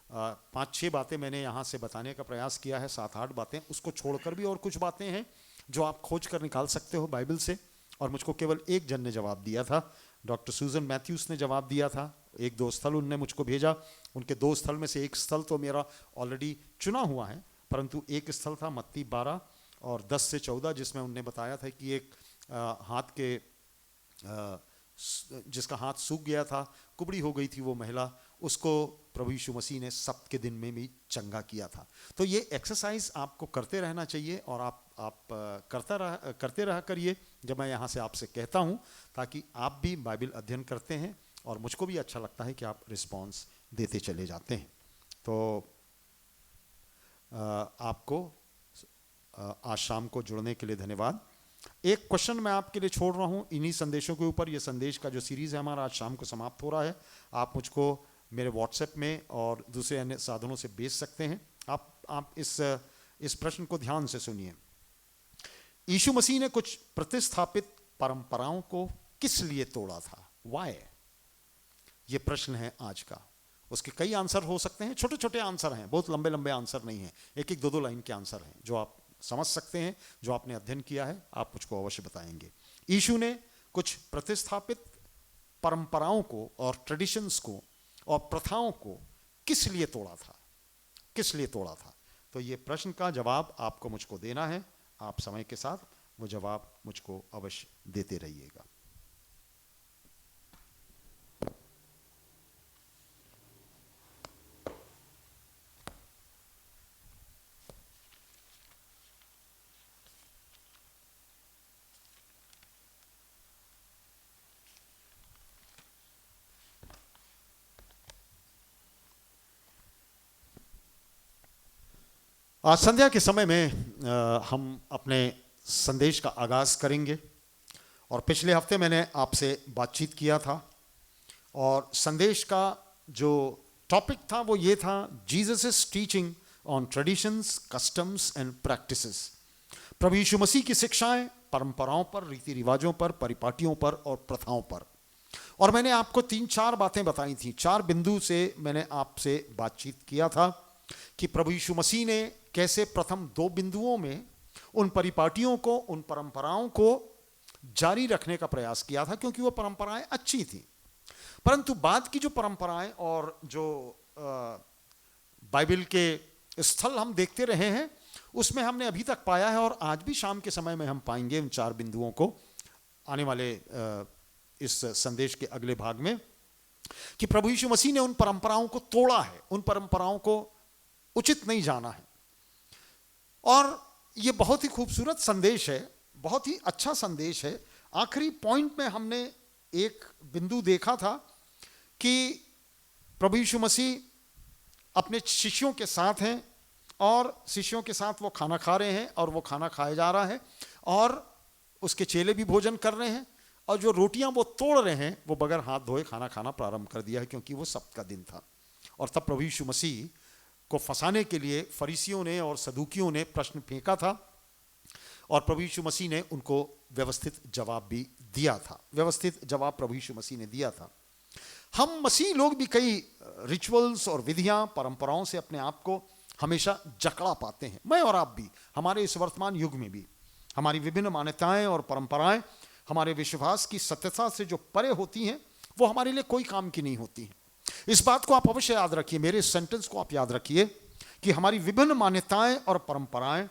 5-6 बातें मैंने यहाँ से बताने का प्रयास किया है, 7-8 बातें, उसको छोड़कर भी और कुछ बातें हैं जो आप खोज कर निकाल सकते हो बाइबल से। और मुझको केवल एक जन ने जवाब दिया था, डॉक्टर सूजन मैथ्यूस ने जवाब दिया था। 1-2 स्थल उनने मुझको भेजा, उनके 2 स्थल में से एक स्थल तो मेरा ऑलरेडी चुना हुआ है, परंतु एक स्थल था मत्ती 12 और 10 से 14, जिसमें उनने बताया था कि एक जिसका हाथ सूख गया था, कुबड़ी हो गई थी वो महिला, उसको प्रभु यीशु मसीह ने सब्त के दिन में भी चंगा किया था। तो ये एक्सरसाइज आपको करते रहना चाहिए और आप करते रहा करिए जब मैं यहाँ से आपसे कहता हूँ, ताकि आप भी बाइबल अध्ययन करते हैं और मुझको भी अच्छा लगता है कि आप रिस्पॉन्स देते चले जाते हैं। तो आपको आज शाम को जुड़ने के लिए धन्यवाद। एक क्वेश्चन मैं आपके लिए छोड़ रहा हूं इन्हीं संदेशों के ऊपर। ये संदेश का जो सीरीज है हमारा आज शाम को समाप्त हो रहा है। आप मुझको मेरे व्हाट्सएप में और दूसरे अन्य साधनों से भेज सकते हैं। आप इस प्रश्न को ध्यान से सुनिए। यीशु मसीह ने कुछ प्रतिस्थापित परंपराओं को किस लिए तोड़ा था? वाई? ये प्रश्न है आज का। उसके कई आंसर हो सकते हैं, छोटे छोटे आंसर हैं, बहुत लंबे लंबे आंसर नहीं हैं, एक एक दो दो लाइन के आंसर हैं जो आप समझ सकते हैं, जो आपने अध्ययन किया है, आप मुझको अवश्य बताएंगे। यीशु ने कुछ प्रतिस्थापित परंपराओं को और ट्रेडिशंस को और प्रथाओं को किस लिए तोड़ा था? किस लिए तोड़ा था? तो ये प्रश्न का जवाब आपको मुझको देना है। आप समय के साथ वो जवाब मुझको अवश्य देते रहिएगा। आज संध्या के समय में हम अपने संदेश का आगाज़ करेंगे। और पिछले हफ्ते मैंने आपसे बातचीत किया था और संदेश का जो टॉपिक था वो ये था, Jesus is teaching on traditions, customs and practices. प्रभु यीशु मसीह की शिक्षाएं परंपराओं पर, रीति रिवाजों पर, परिपाटियों पर और प्रथाओं पर। और मैंने आपको 3-4 बातें बताई थी। 4 बिंदु से मैंने आपसे बातचीत किया था कि प्रभु यीशु मसीह ने कैसे प्रथम 2 बिंदुओं में उन परिपाटियों को, उन परंपराओं को जारी रखने का प्रयास किया था, क्योंकि वो परंपराएं अच्छी थी। परंतु बाद की जो परंपराएं और जो बाइबल के स्थल हम देखते रहे हैं, उसमें हमने अभी तक पाया है और आज भी शाम के समय में हम पाएंगे उन 4 बिंदुओं को आने वाले इस संदेश के अगले भाग में, कि प्रभु यीशु मसीह ने उन परंपराओं को तोड़ा है, उन परंपराओं को उचित नहीं जाना है। और ये बहुत ही खूबसूरत संदेश है, बहुत ही अच्छा संदेश है। आखिरी पॉइंट में हमने एक बिंदु देखा था कि प्रभु यीशु मसीह अपने शिष्यों के साथ हैं और शिष्यों के साथ वो खाना खा रहे हैं और वो खाना खाया जा रहा है और उसके चेले भी भोजन कर रहे हैं, और जो रोटियां वो तोड़ रहे हैं वो बगैर हाथ धोए खाना खाना प्रारंभ कर दिया है, क्योंकि वो सब्त का दिन था। और तब प्रभु यीशु मसीह को फंसाने के लिए फरीसियों ने और सदूकियों ने प्रश्न फेंका था और प्रभु यीशु मसीह ने उनको व्यवस्थित जवाब भी दिया था। व्यवस्थित जवाब प्रभु यीशु मसीह ने दिया था। हम मसीह लोग भी कई रिचुअल्स और विधियां, परंपराओं से अपने आप को हमेशा जकड़ा पाते हैं। मैं और आप भी, हमारे इस वर्तमान युग में भी हमारी विभिन्न मान्यताएं और परंपराएं हमारे विश्वास की सत्यता से जो परे होती हैं, वो हमारे लिए कोई काम की नहीं होती हैं। इस बात को आप अवश्य याद रखिए, मेरे इस सेंटेंस को आप याद रखिए कि हमारी विभिन्न मान्यताएं और परंपराएं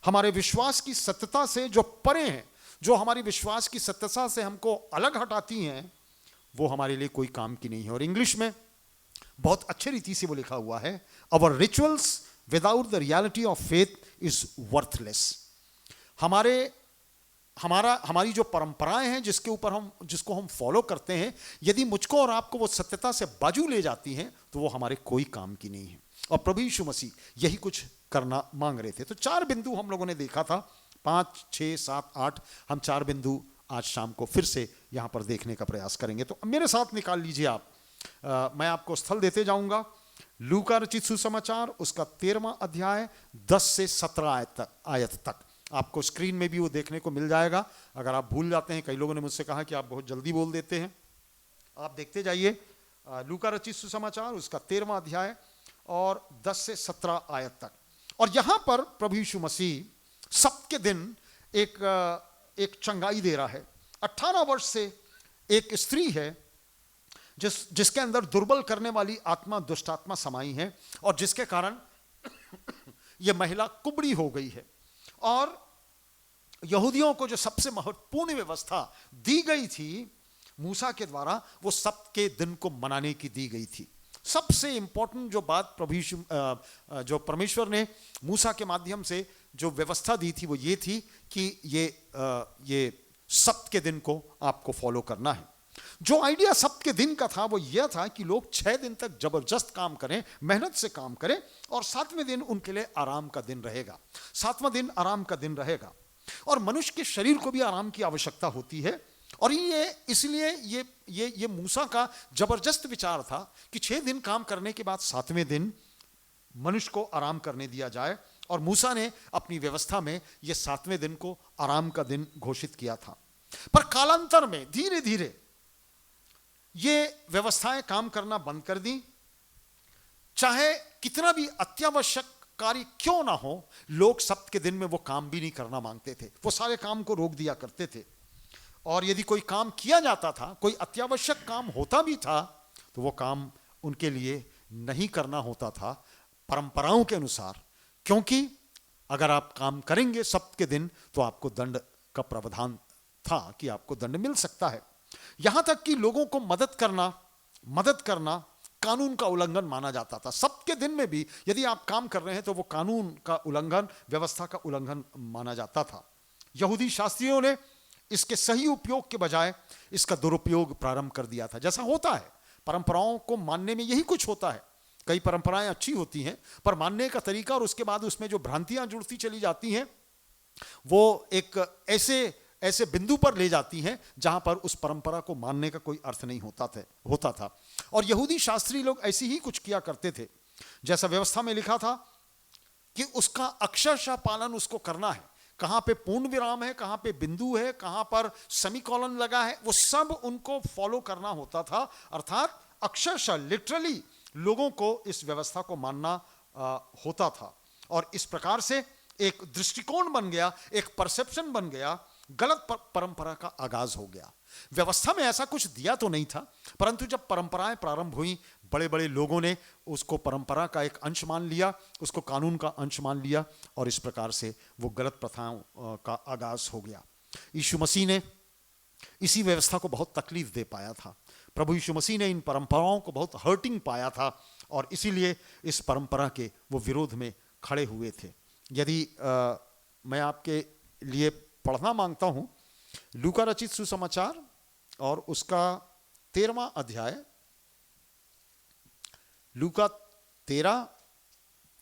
हमारे विश्वास की सत्यता से जो परे हैं, जो हमारी विश्वास की सत्यता से हमको अलग हटाती हैं, वो हमारे लिए कोई काम की नहीं है। और इंग्लिश में बहुत अच्छी रीति से वो लिखा हुआ है, our rituals without the reality of faith is worthless. हमारी जो परंपराएं हैं जिसको हम फॉलो करते हैं, यदि मुझको और आपको वो सत्यता से बाजू ले जाती हैं तो वो हमारे कोई काम की नहीं है। और प्रभु यीशु मसीह यही कुछ करना मांग रहे थे। तो 4 बिंदु हम लोगों ने देखा था, 5, 6, 7, 8। हम 4 बिंदु आज शाम को फिर से यहां पर देखने का प्रयास करेंगे। तो मेरे साथ निकाल लीजिए आप। मैं आपको स्थल देते जाऊंगा। लूका रचित सुसमाचार उसका 13वां अध्याय 10 से 17 आयत तक आपको स्क्रीन में भी वो देखने को मिल जाएगा। अगर आप भूल जाते हैं, कई लोगों ने मुझसे कहा कि आप बहुत जल्दी बोल देते हैं, आप देखते जाइए। लूका रचित सुसमाचार उसका 13वां अध्याय और 10 से 17 आयत तक। और यहां पर प्रभु यीशु मसीह सब्त के दिन एक चंगाई दे रहा है। 18 वर्ष से एक स्त्री है जिसके अंदर दुर्बल करने वाली आत्मा, दुष्ट आत्मा समाई है, और जिसके कारण यह महिला कुबड़ी हो गई है। और यहूदियों को जो सबसे महत्वपूर्ण व्यवस्था दी गई थी मूसा के द्वारा, वो सब्त के दिन को मनाने की दी गई थी। सबसे इंपॉर्टेंट जो बात जो परमेश्वर ने मूसा के माध्यम से जो व्यवस्था दी थी वो ये थी कि ये सब्त के दिन को आपको फॉलो करना है। जो आइडिया सब्त के दिन का था वो यह था कि लोग 6 दिन तक जबरदस्त काम करें, मेहनत से काम करें, और 7वें दिन उनके लिए आराम का दिन रहेगा। 7वां दिन आराम का दिन रहेगा। और मनुष्य के शरीर को भी आराम की आवश्यकता होती है। और ये इसलिए ये मूसा का जबरदस्त विचार था कि 6 दिन काम करने के बाद 7वें दिन मनुष्य को आराम करने दिया जाए। और मूसा ने अपनी व्यवस्था में ये 7वें दिन को आराम का दिन घोषित किया था। पर कालांतर में धीरे धीरे ये व्यवस्थाएं काम करना बंद कर दी। चाहे कितना भी अत्यावश्यक कार्य क्यों ना हो, लोग सप्त के दिन में वो काम भी नहीं करना मांगते थे, वो सारे काम को रोक दिया करते थे। और यदि कोई काम किया जाता था, कोई अत्यावश्यक काम होता भी था, तो वो काम उनके लिए नहीं करना होता था परंपराओं के अनुसार, क्योंकि अगर आप काम करेंगे सप्त के दिन तो आपको दंड का प्रावधान था कि आपको दंड मिल सकता है। यहां तक कि लोगों को मदद करना कानून का उल्लंघन माना जाता था। सप्त के दिन में भी यदि आप काम कर रहे हैं तो वो कानून का उल्लंघन, व्यवस्था का उल्लंघन माना जाता था। यहूदी शास्त्रियों ने इसके सही उपयोग के बजाय इसका दुरुपयोग प्रारंभ कर दिया था। जैसा होता है, परंपराओं को मानने में यही कुछ होता है। कई परंपराएं अच्छी होती हैं, पर मानने का तरीका और उसके बाद उसमें जो भ्रांतियां जुड़ती चली जाती हैं, वो एक ऐसे बिंदु पर ले जाती हैं जहां पर उस परंपरा को मानने का कोई अर्थ नहीं होता था। और यहूदी शास्त्री लोग ऐसे ही कुछ किया करते थे। जैसा व्यवस्था में लिखा था कि उसका अक्षरशः पालन उसको करना है। कहां पे पूर्ण विराम है, कहां पे बिंदु है, कहां पर सेमीकोलन लगा है, वो सब उनको फॉलो करना होता था। अर्थात अक्षरशः लिटरली लोगों को इस व्यवस्था को मानना होता था। और इस प्रकार से एक दृष्टिकोण बन गया, एक परसेप्शन बन गया, गलत परंपरा का आगाज हो गया। व्यवस्था में ऐसा कुछ दिया तो नहीं था, परंतु जब परंपराएं प्रारंभ हुई, बड़े बड़े लोगों ने उसको परंपरा का एक अंश मान लिया, उसको कानून का अंश मान लिया, और इस प्रकार से वो गलत प्रथाओं का आगाज हो गया। यीशु मसीह ने इसी व्यवस्था को बहुत तकलीफ दे पाया था। प्रभु यीशु मसीह ने इन परंपराओं को बहुत हर्टिंग पाया था, और इसीलिए इस परंपरा के वो विरोध में खड़े हुए थे। यदि मैं आपके लिए पढ़ना मांगता हूं लूका रचित सुसमाचार और उसका 13वां अध्याय, लूका 13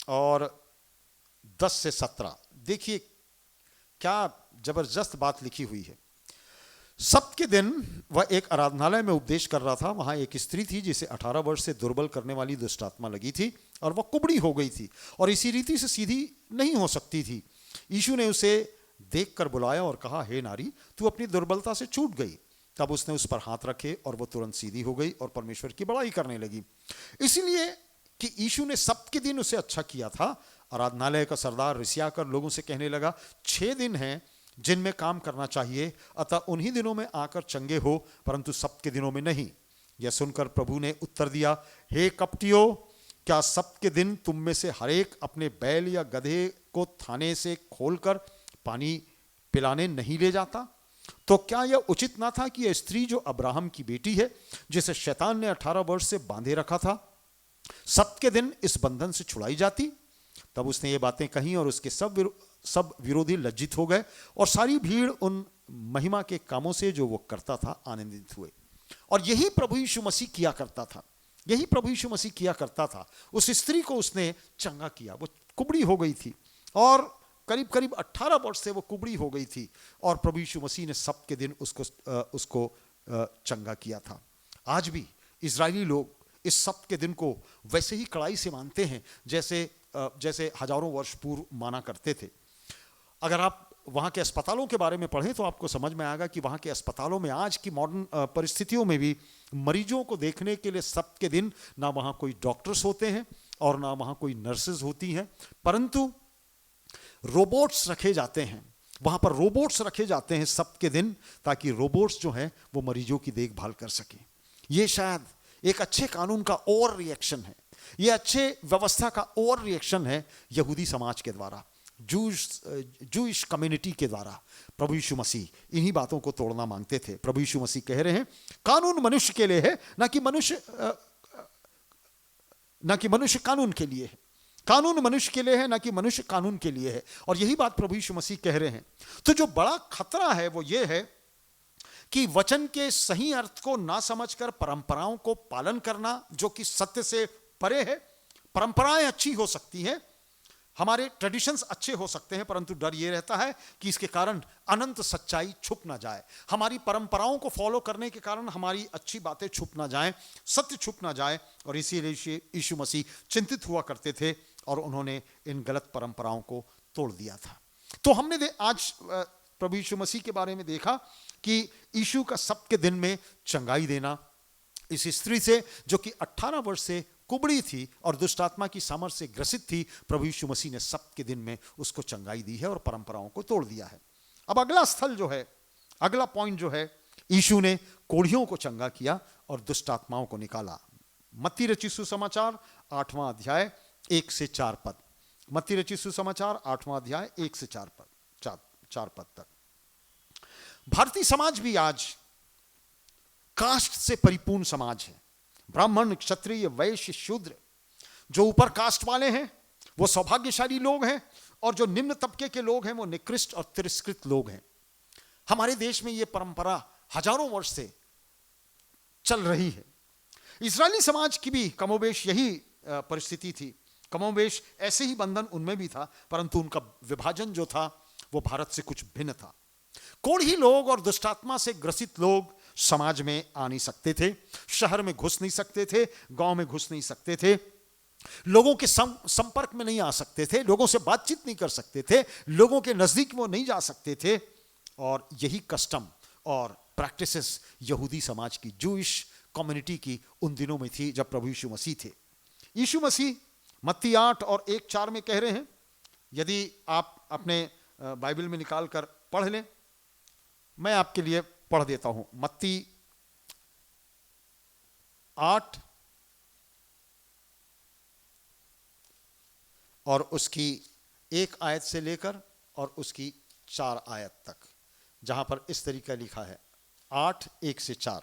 और 10 से 17। देखिए क्या जबरदस्त बात लिखी हुई है। सप्त के दिन वह एक आराधनालय में उपदेश कर रहा था। वहां एक स्त्री थी जिसे 18 वर्ष से दुर्बल करने वाली दुष्ट आत्मा लगी थी, और वह कुबड़ी हो गई थी और इसी रीति से सीधी नहीं हो सकती थी। यीशु ने उसे देखकर बुलाया और कहा, हे नारी, तू अपनी दुर्बलता से छूट गई। तब उसने उस पर हाथ रखे और वो तुरंत सीधी हो गई और परमेश्वर की बड़ाई करने लगी। इसलिए कि यीशु ने सप्त के दिन उसे अच्छा किया था। आराधनालय का सरदार रिसिया कर लोगों से कहने लगा, 6 दिन हैं जिनमें काम करना चाहिए, अतः उन्हीं दिनों में आकर चंगे हो, परंतु सप्त के दिनों में नहीं। यह सुनकर प्रभु ने उत्तर दिया, हे कपटियों, क्या सप्त के दिन तुम में से हर एक अपने बैल या गधे को थाने से खोलकर पानी पिलाने नहीं ले जाता? तो क्या यह उचित ना था कि यह स्त्री जो अब्राहम की बेटी है, जिसे शैतान ने 18 वर्ष से बांधे रखा था, सप्त के दिन इस बंधन से छुड़ाई जाती? तब उसने ये बातें कही और उसके सब विरोधी लज्जित हो गए, और सारी भीड़ उन महिमा के कामों से जो वो करता था आनंदित हुए। और यही प्रभु यीशु मसीह किया करता था, यही प्रभु यीशु मसीह किया करता था। उस स्त्री को उसने चंगा किया। वो कुबड़ी हो गई थी और करीब 18 वर्ष से वो कुबड़ी हो गई थी, और प्रभु यीशु मसीह ने सप्त के दिन उसको चंगा किया था। आज भी इजरायली लोग इस सप्त के दिन को वैसे ही कड़ाई से मानते हैं जैसे हजारों वर्ष पूर्व माना करते थे। अगर आप वहाँ के अस्पतालों के बारे में पढ़ें तो आपको समझ में आएगा कि वहाँ के अस्पतालों में आज की मॉडर्न परिस्थितियों में भी मरीजों को देखने के लिए सप्त के दिन ना वहाँ कोई डॉक्टर्स होते हैं और ना वहाँ कोई नर्सेज होती हैं, परंतु रोबोट्स रखे जाते हैं। वहाँ पर रोबोट्स रखे जाते हैं सप्त के दिन, ताकि रोबोट्स जो हैं वो मरीजों की देखभाल कर सकें। ये शायद एक अच्छे कानून का और रिएक्शन है, ये अच्छे व्यवस्था का और रिएक्शन है यहूदी समाज के द्वारा, जूइश कम्युनिटी के द्वारा। प्रभु यीशु मसीह इन्हीं बातों को तोड़ना मांगते थे। प्रभु यीशु मसीह कह रहे हैं, कानून मनुष्य के लिए है, ना कि मनुष्य कानून के लिए है। कानून मनुष्य के लिए है, ना कि मनुष्य कानून के लिए है। और यही बात प्रभु यीशु मसीह कह रहे हैं। तो जो बड़ा खतरा है वो ये है कि वचन के सही अर्थ को ना समझकर परंपराओं को पालन करना, जो कि सत्य से परे है। परंपराएं अच्छी हो सकती हैं, हमारे ट्रेडिशंस अच्छे हो सकते हैं, परंतु डर ये रहता है कि इसके कारण अनंत सच्चाई छुप ना जाए, हमारी परंपराओं को फॉलो करने के कारण हमारी अच्छी बातें छुप ना जाएं, सत्य छुप ना जाए। और इसीलिए यीशु मसीह चिंतित हुआ करते थे और उन्होंने इन गलत परंपराओं को तोड़ दिया था। तो हमने आज प्रभु यीशु मसीह के बारे में देखा कि यीशु का सबके दिन में चंगाई देना, इस स्त्री से जो कि 18 वर्ष से कुबड़ी थी और दुष्ट आत्मा की सामर्थ से ग्रसित थी, प्रभु यीशु मसीह ने सबके दिन में उसको चंगाई दी है और परंपराओं को तोड़ दिया है। अब अगला स्थल जो है, अगला पॉइंट जो है, यीशु ने कोढ़ियों को चंगा किया और दुष्ट आत्माओं को निकाला। मत्ती रचित सुसमाचार 8वां अध्याय 1 से 4 पद। मत्ती रचित सुसमाचार 8वां अध्याय 1 से 4 पद तक। भारतीय समाज भी आज कास्ट से परिपूर्ण समाज है। ब्राह्मण, क्षत्रिय, वैश्य, शूद्र, जो ऊपर कास्ट वाले हैं वो सौभाग्यशाली लोग हैं और जो निम्न तबके के लोग हैं वो निकृष्ट और तिरस्कृत लोग हैं। हमारे देश में ये परंपरा हजारों वर्ष से चल रही है। इस्राएली समाज की भी कमोबेश यही परिस्थिति थी, कमोबेश ऐसे ही बंधन उनमें भी था, परंतु उनका विभाजन जो था वो भारत से कुछ भिन्न था। कोढ़ी लोग और दुष्टात्मा से ग्रसित लोग समाज में आ नहीं सकते थे, शहर में घुस नहीं सकते थे, गांव में घुस नहीं सकते थे, लोगों के संपर्क में नहीं आ सकते थे, लोगों से बातचीत नहीं कर सकते थे, लोगों के नजदीक वो नहीं जा सकते थे। और यही कस्टम और प्रैक्टिसेस यहूदी समाज की, जूइश कम्युनिटी की उन दिनों में थी जब प्रभु यीशु मसीह थे। यीशु मसीह मत्ती 8 और 1:4 में कह रहे हैं, यदि आप अपने बाइबल में निकाल कर पढ़ लें, मैं आपके लिए पढ़ देता हूं। मत्ती 8 और उसकी 1 आयत से लेकर और उसकी 4 आयत तक, जहां पर इस तरीका लिखा है 8 1 से 4।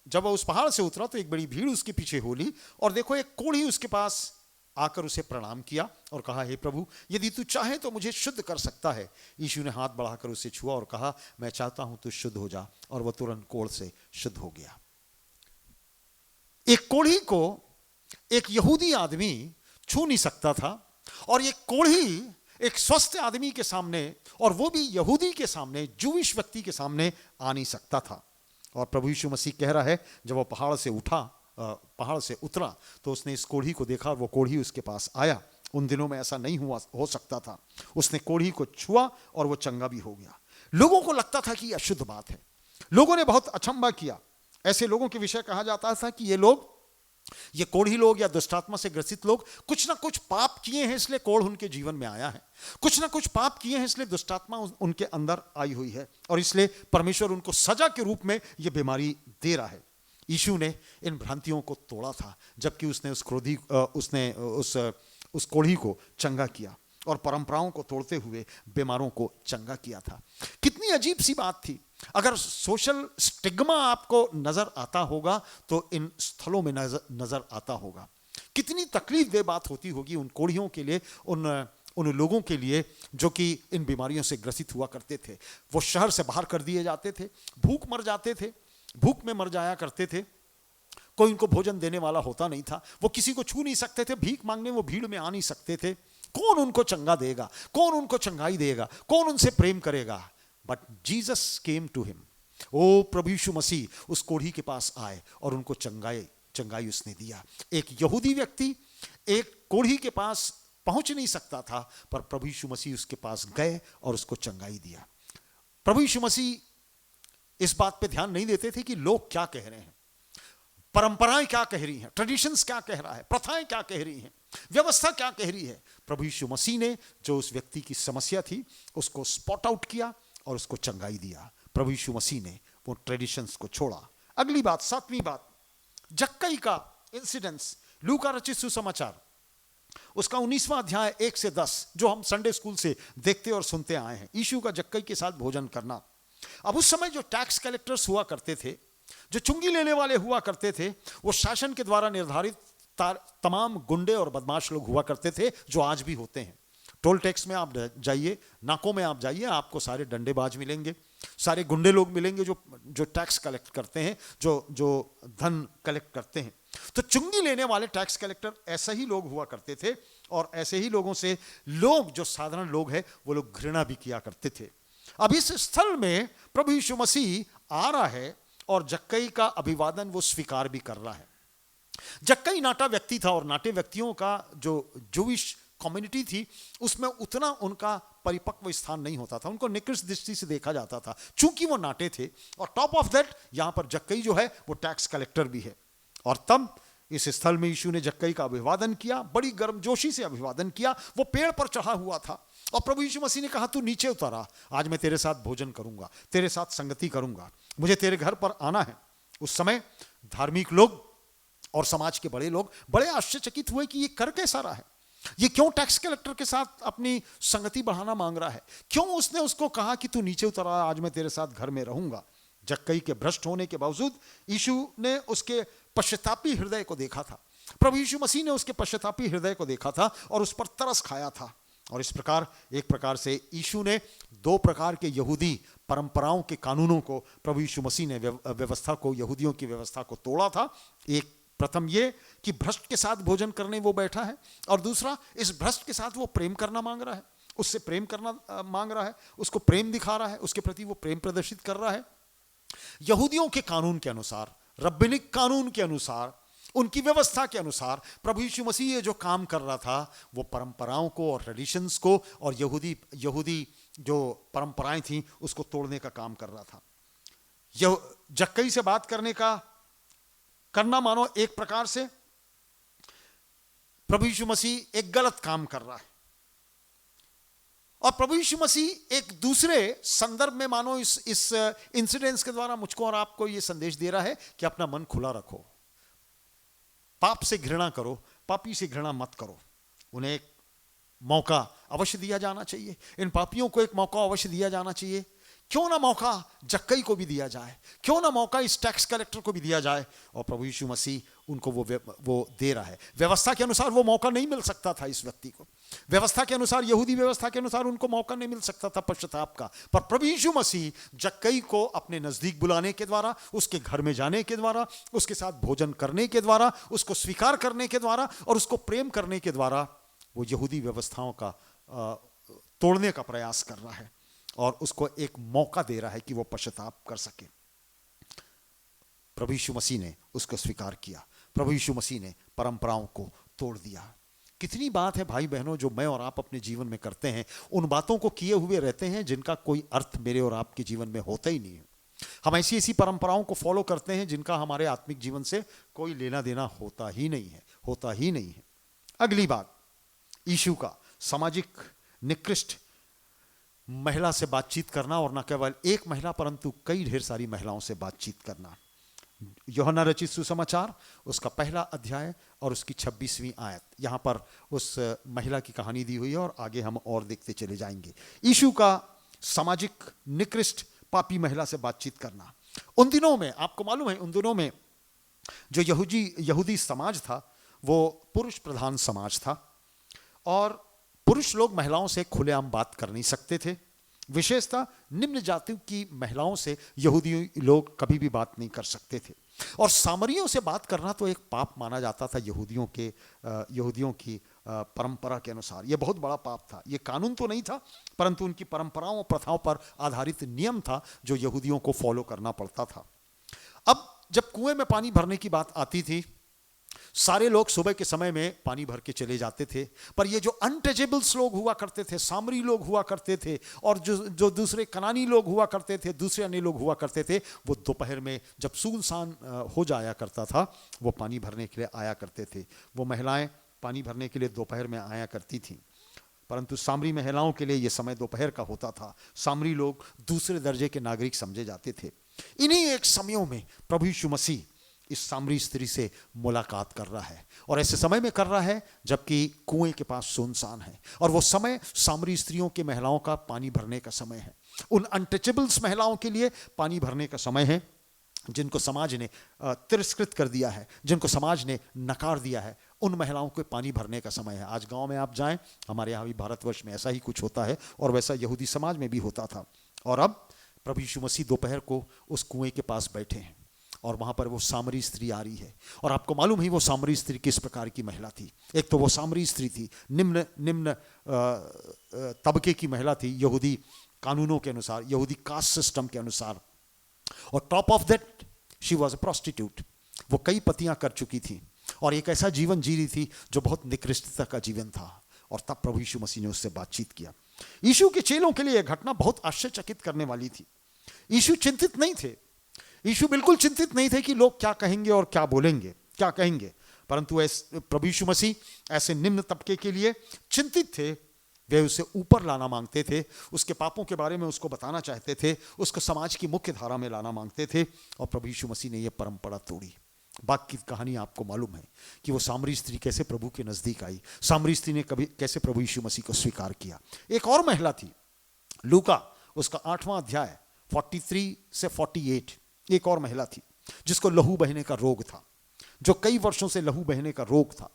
जब वह उस पहाड़ से उतरा तो एक बड़ी भीड़ उसके पीछे हो ली, और देखो एक कोढ़ी उसके पास आकर उसे प्रणाम किया और कहा, हे प्रभु, यदि तू चाहे तो मुझे शुद्ध कर सकता है। यीशु ने हाथ बढ़ाकर उसे छुआ और कहा, मैं चाहता हूं तू शुद्ध हो जा। और वह तुरंत कोढ़ से शुद्ध हो गया। एक कोढ़ी को एक यहूदी आदमी छू नहीं सकता था, और एक कोढ़ी एक स्वस्थ आदमी के सामने, और वो भी यहूदी के सामने, जूइश व्यक्ति के सामने आ नहीं सकता था। और प्रभु यीशु मसीह कह रहा है, जब वो पहाड़ से उतरा तो उसने इस कोढ़ी को देखा, वो कोढ़ी उसके पास आया। उन दिनों में ऐसा नहीं हो सकता था। उसने कोढ़ी को छुआ और वो चंगा भी हो गया। लोगों को लगता था कि यह अशुद्ध बात है, लोगों ने बहुत अचंभा किया। ऐसे लोगों के विषय कहा जाता था कि ये कोढ़ी लोग या दुष्टात्मा से ग्रसित लोग कुछ ना कुछ पाप किए हैं, इसलिए कोढ़ उनके जीवन में आया है। कुछ ना कुछ पाप किए हैं, इसलिए दुष्टात्मा उनके अंदर आई हुई है, और इसलिए परमेश्वर उनको सजा के रूप में यह बीमारी दे रहा है। यीशु ने इन भ्रांतियों को तोड़ा था, जबकि उसने उस कोढ़ी को चंगा किया और परंपराओं को तोड़ते हुए बीमारों को चंगा किया था। कितनी अजीब सी बात थी। अगर सोशल स्टिग्मा आपको नजर आता होगा तो इन स्थलों में नजर आता होगा। कितनी तकलीफदेह बात होती होगी उन कोढ़ियों के लिए, उन लोगों के लिए जो कि इन बीमारियों से ग्रसित हुआ करते थे। वो शहर से बाहर कर दिए जाते थे, भूख मर जाते थे, भूख में मर जाया करते थे। कोई उनको भोजन देने वाला होता नहीं था, वो किसी को छू नहीं सकते थे, भीख मांगने वो भीड़ में आ नहीं सकते थे। कौन उनको चंगा देगा, कौन उनको चंगाई देगा, कौन उनसे प्रेम करेगा? But Jesus came to him. ओ प्रभु यीशु मसीह उस कोढ़ी के पास आए और उनको चंगाई उसने दिया। एक यहूदी व्यक्ति एक कोढ़ी के पास पहुंच नहीं सकता था, पर प्रभु यीशु मसीह उसके पास गए और उसको चंगाई दिया। प्रभु यीशु मसीह इस बात पे ध्यान नहीं देते थे कि लोग क्या कह रहे हैं, परंपराएं क्या कह रही हैं, ट्रेडिशंस क्या कह रहा है, प्रथाएं क्या कह रही हैं, व्यवस्था क्या कह रही है। प्रभु यीशु मसीह ने जो उस व्यक्ति की समस्या थी उसको स्पॉट आउट किया और उसको चंगाई दिया। प्रभु यीशु मसीह ने वो ट्रेडिशंस को छोड़ा। अगली बात, 7वीं बात, जक्कई का इंसिडेंस, लूका रचित सुसमाचार उसका 19वां अध्याय 1 से 10, जो हम संडे स्कूल से देखते और सुनते आए हैं। यीशु का जक्कई के साथ भोजन करना। अब उस समय जो टैक्स कलेक्टर्स हुआ करते थे, जो चुंगी लेने वाले हुआ करते थे, वो शासन के द्वारा निर्धारित तमाम गुंडे और बदमाश लोग हुआ करते थे, जो आज भी होते हैं। टोल टैक्स में आप जाइए, नाकों में आप जाइए, आपको सारे डंडेबाज मिलेंगे, सारे गुंडे लोग मिलेंगे जो जो टैक्स कलेक्ट करते हैं, जो जो धन कलेक्ट करते हैं। तो चुंगी लेने वाले टैक्स कलेक्टर ऐसे ही लोग हुआ करते थे, और ऐसे ही लोगों से लोग, जो साधारण लोग हैं, वो लोग घृणा भी किया करते थे। अब इस स्थल में प्रभु यीशु मसीह आ रहा है और जक्कई का अभिवादन वो स्वीकार भी कर रहा है। जक्कई नाटा व्यक्ति था, और नाटे व्यक्तियों का जो जूविश कम्युनिटी थी उसमें उतना उनका परिपक्व स्थान नहीं होता था, उनको निकृष्ट दृष्टि से देखा जाता था, चूंकि वो नाटे थे। और टॉप ऑफ दैट यहां पर जक्कई जो है वो टैक्स कलेक्टर भी है। और तब इस स्थल में यीशु ने जक्कई का अभिवादन किया, बड़ी गर्मजोशी से अभिवादन किया। वो पेड़ पर चढ़ा हुआ था और प्रभु यीशु मसीह ने कहा, तू नीचे उतरा, आज मैं तेरे साथ भोजन करूंगा, तेरे साथ संगति करूंगा, मुझे तेरे घर पर आना है। उस समय धार्मिक लोग और समाज के बड़े लोग बड़े आश्चर्यचकित हुए कि ये कर कैसा रहा है, ये क्यों टैक्स कलेक्टर के साथ अपनी संगति बढ़ाना मांग रहा है, क्यों उसने उसको कहा कि तू नीचे उतर आ, आज मैं तेरे साथ घर में रहूंगा। जक्कई के भ्रष्ट होने के बावजूद यीशु ने उसके पश्चातापी हृदय को देखा था, प्रभु यीशु मसीह ने उसके पश्चातापी हृदय को देखा था और उस पर तरस खाया था। और इस प्रकार एक प्रकार से यीशु ने दो प्रकार के यहूदी परंपराओं के कानूनों को, प्रभु यीशु मसीह ने व्यवस्था को, यहूदियों की व्यवस्था को तोड़ा था। एक प्रथम ये कि भ्रष्ट के साथ भोजन करने वो बैठा है, और दूसरा इस भ्रष्ट के साथ वो प्रेम करना मांग रहा है, उससे प्रेम करना मांग रहा है, उसको प्रेम दिखा रहा है, उसके प्रति वो प्रेम प्रदर्शित कर रहा है। यहूदियों के कानून के अनुसार, रब्बिनिक कानून के अनुसार, उनकी व्यवस्था के अनुसार प्रभु यीशु मसीह ये जो काम कर रहा था वो परंपराओं को और ट्रेडिशंस को और यहूदी जो परंपराएं थी उसको तोड़ने का काम कर रहा था। जक्कई से बात करना मानो एक प्रकार से प्रभु यीशु मसीह एक गलत काम कर रहा है, और प्रभु यीशु मसीह एक दूसरे संदर्भ में मानो इस इंसिडेंस के द्वारा मुझको और आपको यह संदेश दे रहा है कि अपना मन खुला रखो, पाप से घृणा करो, पापी से घृणा मत करो। उन्हें एक मौका अवश्य दिया जाना चाहिए, इन पापियों को एक मौका अवश्य दिया जाना चाहिए। क्यों ना मौका जक्कई को भी दिया जाए, क्यों ना मौका इस टैक्स कलेक्टर को भी दिया जाए, और प्रभु यीशु मसीह उनको वो दे रहा है। व्यवस्था के अनुसार वो मौका नहीं मिल सकता था इस व्यक्ति को, व्यवस्था के अनुसार, यहूदी व्यवस्था के अनुसार उनको मौका नहीं मिल सकता था पश्चाताप का, पर प्रभु यीशु मसीह जक्कई को अपने नजदीक बुलाने के द्वारा, उसके घर में जाने के द्वारा, उसके साथ भोजन करने के द्वारा, उसको स्वीकार करने के द्वारा और उसको प्रेम करने के द्वारा वो यहूदी व्यवस्थाओं का तोड़ने का प्रयास कर रहा है और उसको एक मौका दे रहा है कि वो पश्चाताप कर सके। प्रभु यीशु मसीह ने उसको स्वीकार किया, प्रभु यीशु मसीह ने परंपराओं को तोड़ दिया। कितनी बात है भाई बहनों जो मैं और आप अपने जीवन में करते हैं, उन बातों को किए हुए रहते हैं जिनका कोई अर्थ मेरे और आपके जीवन में होता ही नहीं है। हम ऐसी ऐसी परंपराओं को फॉलो करते हैं जिनका हमारे आत्मिक जीवन से कोई लेना देना होता ही नहीं है। अगली बात, यीशु का सामाजिक निकृष्ट महिला से बातचीत करना, और न केवल एक महिला परंतु कई ढेर सारी महिलाओं से बातचीत करना। यूहन्ना रचित सुसमाचार उसका पहला अध्याय और उसकी 26वीं आयत, यहां पर उस महिला की कहानी दी हुई है और आगे हम और देखते चले जाएंगे। यीशु का सामाजिक निकृष्ट पापी महिला से बातचीत करना। उन दिनों में आपको मालूम है, उन दिनों में जो यहूदी समाज था वो पुरुष प्रधान समाज था और पुरुष लोग महिलाओं से खुलेआम बात कर नहीं सकते थे। विशेषतः निम्न जाति की महिलाओं से यहूदी लोग कभी भी बात नहीं कर सकते थे, और सामरियों से बात करना तो एक पाप माना जाता था यहूदियों की परंपरा के अनुसार। यह बहुत बड़ा पाप था। यह कानून तो नहीं था परंतु उनकी परंपराओं और प्रथाओं पर आधारित नियम था जो यहूदियों को फॉलो करना पड़ता था। अब जब कुएं में पानी भरने की बात आती थी, सारे लोग सुबह के समय में पानी भर के चले जाते थे, पर ये जो अनटचेबल्स लोग हुआ करते थे, सामरी लोग हुआ करते थे, और जो दूसरे कनानी लोग हुआ करते थे, दूसरे अन्य लोग हुआ करते थे, वो दोपहर में जब सुनसान हो जाया करता था वो पानी भरने के लिए आया करते थे। वो महिलाएं पानी भरने के लिए दोपहर में आया करती थीं, परंतु सामरी महिलाओं के लिए यह समय दोपहर का होता था। सामरी लोग दूसरे दर्जे के नागरिक समझे जाते थे। इन्हीं एक समयों में प्रभु यीशु मसीह इस सामरी स्त्री से मुलाकात कर रहा है, और ऐसे समय में कर रहा है जबकि कुएं के पास सुनसान है, और वो समय सामरी स्त्रियों के महिलाओं का पानी भरने का समय है। उन अनटचेबल्स महिलाओं के लिए पानी भरने का समय है जिनको समाज ने तिरस्कृत कर दिया है, जिनको समाज ने नकार दिया है। उन महिलाओं को पानी भरने का समय है। आज गांव में आप जाएं, हमारे यहाँ भी भारतवर्ष में ऐसा ही कुछ होता है और वैसा यहूदी समाज में भी होता था। और अब प्रभु यीशु मसीह दोपहर को उस कुएं के पास बैठे हैं और वहाँ पर वो सामरी स्त्री आ रही है। और आपको मालूम ही वो सामरी स्त्री किस प्रकार की महिला थी। एक तो वो सामरी स्त्री थी, निम्न तबके की महिला थी, यहूदी कानूनों के अनुसार, यहूदी कास्ट सिस्टम के अनुसार। और top of that she was a prostitute. वो कई पतियां कर चुकी थी और एक ऐसा जीवन जी रही थी जो बहुत निकृष्टता का जीवन था। और तब प्रभु यीशु मसीह ने उससे बातचीत किया। यीशु के चेलों के लिए यह घटना बहुत आश्चर्यचकित करने वाली थी। यीशु चिंतित नहीं थे, यीशु बिल्कुल चिंतित नहीं थे कि लोग क्या कहेंगे और क्या बोलेंगे, क्या कहेंगे, परंतु प्रभु यीशु मसीह ऐसे निम्न तबके के लिए चिंतित थे। वे उसे ऊपर लाना मांगते थे, उसके पापों के बारे में उसको बताना चाहते थे, उसको समाज की मुख्य धारा में लाना मांगते थे। और प्रभु यीशु मसीह ने यह परंपरा तोड़ी। बाकी की कहानी आपको मालूम है कि वो सामरी स्त्री कैसे प्रभु के नजदीक आई, सामरी स्त्री ने कभी कैसे प्रभु यीशु मसीह को स्वीकार किया। एक और महिला थी, लूका उसका 8वां अध्याय 43 से 48, एक और महिला थी जिसको लहू बहने का रोग था, जो कई वर्षों से लहू बहने का रोग था।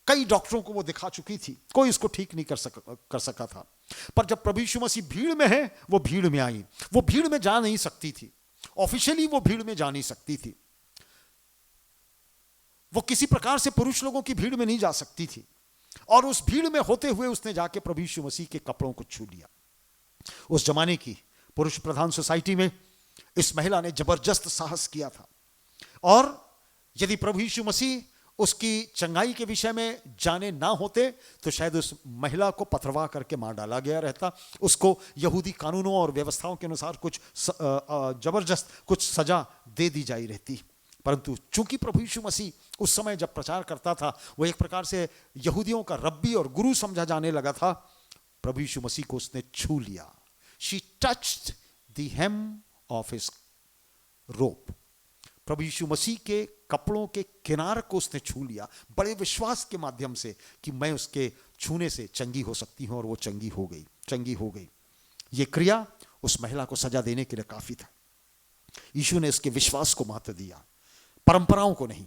कई डॉक्टरों को वो दिखा चुकी थी, कोई इसको ठीक नहीं कर सका था। पर जब प्रभु यीशु मसीह भीड़ में है, वो भीड़ में आई। वो भीड़ में जा नहीं सकती थी, ऑफिशियली वो भीड़ में जा नहीं सकती थी, वो किसी प्रकार से पुरुष लोगों की भीड़ में नहीं जा सकती थी। और उस भीड़ में होते हुए उसने जाके प्रभु यीशु मसीह के कपड़ों को छू लिया। उस जमाने की पुरुष प्रधान सोसाइटी में इस महिला ने जबरदस्त साहस किया था। और यदि प्रभु यीशु मसीह उसकी चंगाई के विषय में जाने ना होते तो शायद उस महिला को पथरवा करके मार डाला गया रहता। उसको यहूदी कानूनों और व्यवस्थाओं के अनुसार कुछ जबरदस्त कुछ सजा दे दी जाई रहती। परंतु चूंकि प्रभु यीशु मसीह उस समय जब प्रचार करता था, वो एक प्रकार से यहूदियों का रब्बी और गुरु समझा जाने लगा था। प्रभु यीशु मसीह को उसने छू लिया। She touched the hem of his robe. प्रभु यीशु मसीह के कपड़ों के किनार को उसने छू लिया, बड़े विश्वास के माध्यम से कि मैं उसके छूने से चंगी हो सकती हूं। और वो चंगी हो गई। ये क्रिया उस महिला को सजा देने के लिए काफी था। यीशु ने उसके विश्वास को महत्व दिया, परंपराओं को नहीं।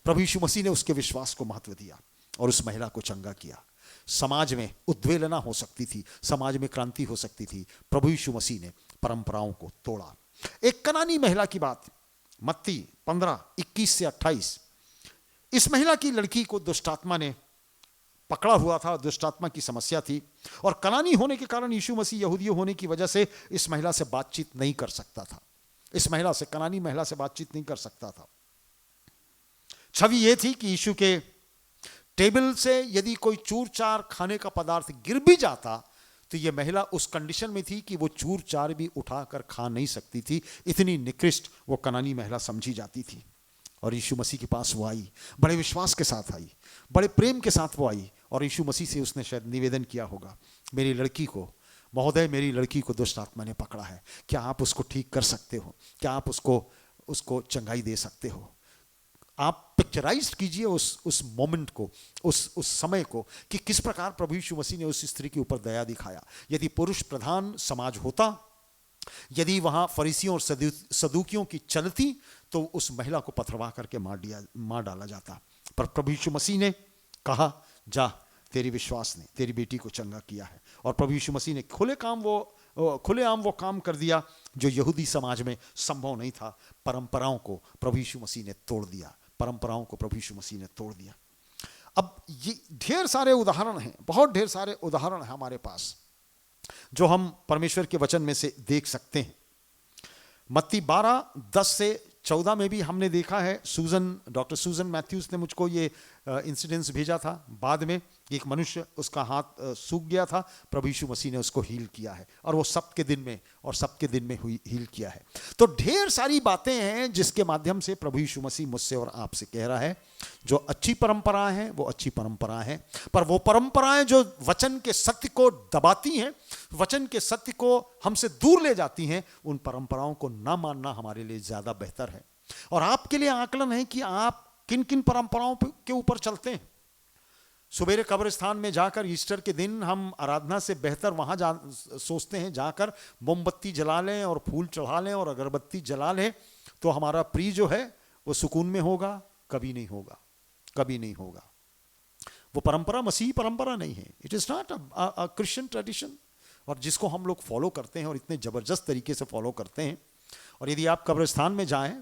प्रभु यीशु मसीह ने उसके विश्वास को महत्व दिया और उस महिला को चंगा किया। समाज में उद्वेलना हो सकती थी, समाज में क्रांति हो सकती थी, प्रभु यीशु मसीह ने परंपराओं को तोड़ा। एक कनानी महिला की बात, मत्ती 15:21 से 28। इस महिला की लड़की को दुष्टात्मा ने पकड़ा हुआ था, दुष्टात्मा की समस्या थी। और कनानी होने के कारण यीशु मसीह यहूदी होने की वजह से इस महिला से बातचीत नहीं कर सकता था। इस महिला से, कनानी महिला से बातचीत नहीं कर सकता था। छवि यह थी कि यीशु के टेबल से यदि कोई चूर चार खाने का पदार्थ गिर भी जाता तो यह महिला उस कंडीशन में थी कि वो चूर चार भी उठाकर खा नहीं सकती थी। इतनी निकृष्ट वो कनानी महिला समझी जाती थी। और यीशु मसीह के पास वो आई, बड़े विश्वास के साथ आई, बड़े प्रेम के साथ वो आई। और यीशु मसीह से उसने शायद निवेदन किया होगा, मेरी लड़की को, महोदय मेरी लड़की को दुष्ट आत्मा ने पकड़ा है, क्या आप उसको ठीक कर सकते हो? क्या आप उसको चंगाई दे सकते हो? आप पिक्चराइज कीजिए उस मोमेंट को, उस समय को, कि किस प्रकार प्रभु यीशु मसीह ने उस स्त्री के ऊपर दया दिखाया। यदि पुरुष प्रधान समाज होता, यदि वहां फरीसियों और सदूकियों की चलती, तो उस महिला को पथरवा करके मार डाला जाता। पर प्रभु यीशु मसीह ने कहा, जा, तेरी विश्वास ने तेरी बेटी को चंगा किया है। और प्रभु यीशु मसीह ने खुलेआम वो काम कर दिया जो यहूदी समाज में संभव नहीं था। परंपराओं को प्रभु यीशु मसीह ने तोड़ दिया, परंपराओं को प्रभु यीशु मसीह ने तोड़ दिया। अब ये ढेर सारे उदाहरण हैं, बहुत ढेर सारे उदाहरण हैं हमारे पास जो हम परमेश्वर के वचन में से देख सकते हैं। मत्ती 12:10 से 14 में भी हमने देखा है। डॉक्टर सूजन मैथ्यूज ने मुझको ये इंसिडेंस भेजा था। बाद में एक मनुष्य, उसका हाथ सूख गया था, प्रभु यीशु मसीह ने उसको हील किया है। और वो सबके दिन में हील किया है। तो ढेर सारी बातें हैं जिसके माध्यम से प्रभु यीशु मसीह मुझसे और आपसे कह रहा है, जो अच्छी परंपराएं हैं वो अच्छी परंपराएं हैं। पर वो परंपराएं जो वचन के सत्य को दबाती हैं, वचन के सत्य को हमसे दूर ले जाती हैं, उन परंपराओं को ना मानना हमारे लिए ज्यादा बेहतर है। और आपके लिए आकलन है कि आप किन किन परंपराओं के ऊपर चलते हैं। सुबेरे कब्रिस्तान में जाकर ईस्टर के दिन हम आराधना से बेहतर वहां सोचते हैं जाकर मोमबत्ती जला लें और फूल चढ़ा लें और अगरबत्ती जला लें तो हमारा प्रिय जो है वो सुकून में होगा। कभी नहीं होगा, कभी नहीं होगा। वो परंपरा मसीही परंपरा नहीं है। It is not a Christian tradition. और जिसको हम लोग फॉलो करते हैं और इतने ज़बरदस्त तरीके से फॉलो करते हैं। और यदि आप कब्रिस्तान में जाएं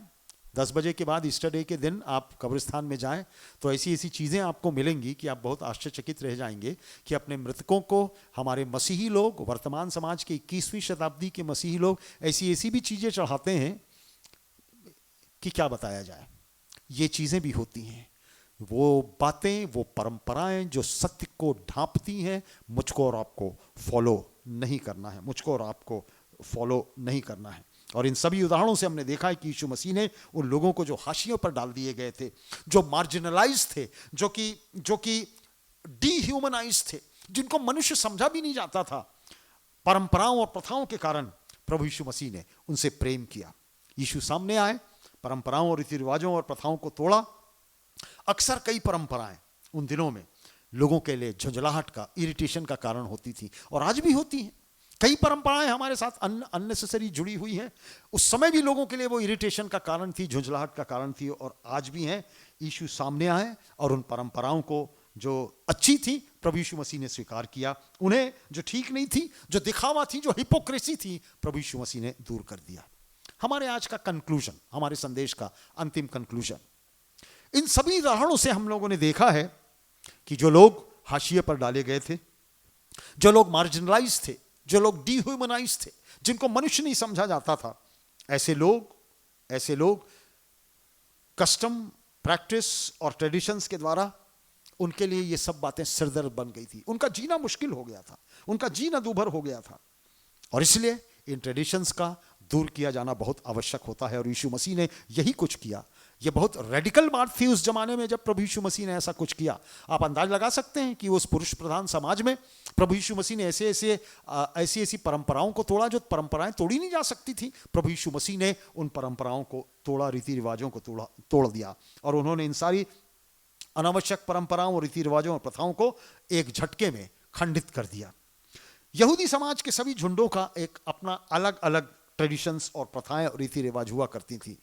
10 बजे के बाद ईस्टर डे के दिन आप कब्रिस्तान में जाएं तो ऐसी ऐसी चीज़ें आपको मिलेंगी कि आप बहुत आश्चर्यचकित रह जाएंगे कि अपने मृतकों को हमारे मसीही लोग, वर्तमान समाज के 21वीं शताब्दी के मसीही लोग ऐसी ऐसी भी चीज़ें चढ़ाते हैं कि क्या बताया जाए। ये चीज़ें भी होती हैं, वो बातें, वो परंपराएं जो सत्य को ढांपती हैं, मुझको और आपको फॉलो नहीं करना है, मुझको और आपको फॉलो नहीं करना है। और इन सभी उदाहरणों से हमने देखा है कि यीशु मसीह ने उन लोगों को जो हाशियों पर डाल दिए गए थे, जो मार्जिनलाइज थे, जो कि डीह्यूमनाइज थे, जिनको मनुष्य समझा भी नहीं जाता था, परंपराओं और प्रथाओं के कारण प्रभु यीशु मसीह ने उनसे प्रेम किया। यीशु सामने आए, परंपराओं और रीति रिवाजों और प्रथाओं को तोड़ा। अक्सर कई परंपराएं उन दिनों में लोगों के लिए झुंझलाहट का, इरिटेशन का कारण होती थी और आज भी होती हैं। कई परंपराएं हमारे साथ अननेसेसरी जुड़ी हुई हैं। उस समय भी लोगों के लिए वो इरिटेशन का कारण थी, झुंझलाहट का कारण थी, और आज भी हैं। यीशु सामने आए और उन परंपराओं को जो अच्छी थी प्रभु यीशु मसीह ने स्वीकार किया, उन्हें जो ठीक नहीं थी, जो दिखावा थी, जो हिपोक्रेसी थी, प्रभु यीशु मसीह ने दूर कर दिया। हमारे आज का कंक्लूजन, हमारे संदेश का अंतिम कंक्लूजन, इन सभी उदाहरणों से हम लोगों ने देखा है कि जो लोग हाशिए पर डाले गए थे, जो लोग मार्जिनलाइज थे, जो लोग डिह्यूमनाइज थे, जिनको मनुष्य नहीं समझा जाता था, ऐसे लोग कस्टम, प्रैक्टिस और ट्रेडिशंस के द्वारा उनके लिए ये सब बातें सिरदर्द बन गई थी। उनका जीना मुश्किल हो गया था, उनका जीना दूभर हो गया था, और इसलिए इन ट्रेडिशंस का दूर किया जाना बहुत आवश्यक होता है। और यीशु मसीह ने यही कुछ किया। ये बहुत रेडिकल बात थी उस जमाने में जब प्रभु यीशु मसीह ने ऐसा कुछ किया। आप अंदाज लगा सकते हैं कि उस पुरुष प्रधान समाज में प्रभु यीशु मसीह ने ऐसी परंपराओं को तोड़ा जो परंपराएं तोड़ी नहीं जा सकती थी। प्रभु यीशु मसीह ने उन परंपराओं को तोड़ा, रीति रिवाजों को तोड़ दिया, और उन्होंने इन सारी अनावश्यक परंपराओं और रीति रिवाजों और प्रथाओं को एक झटके में खंडित कर दिया। यहूदी समाज के सभी झुंडों का एक अपना अलग अलग ट्रेडिशंस और प्रथाएं और रीति रिवाज हुआ करती थी।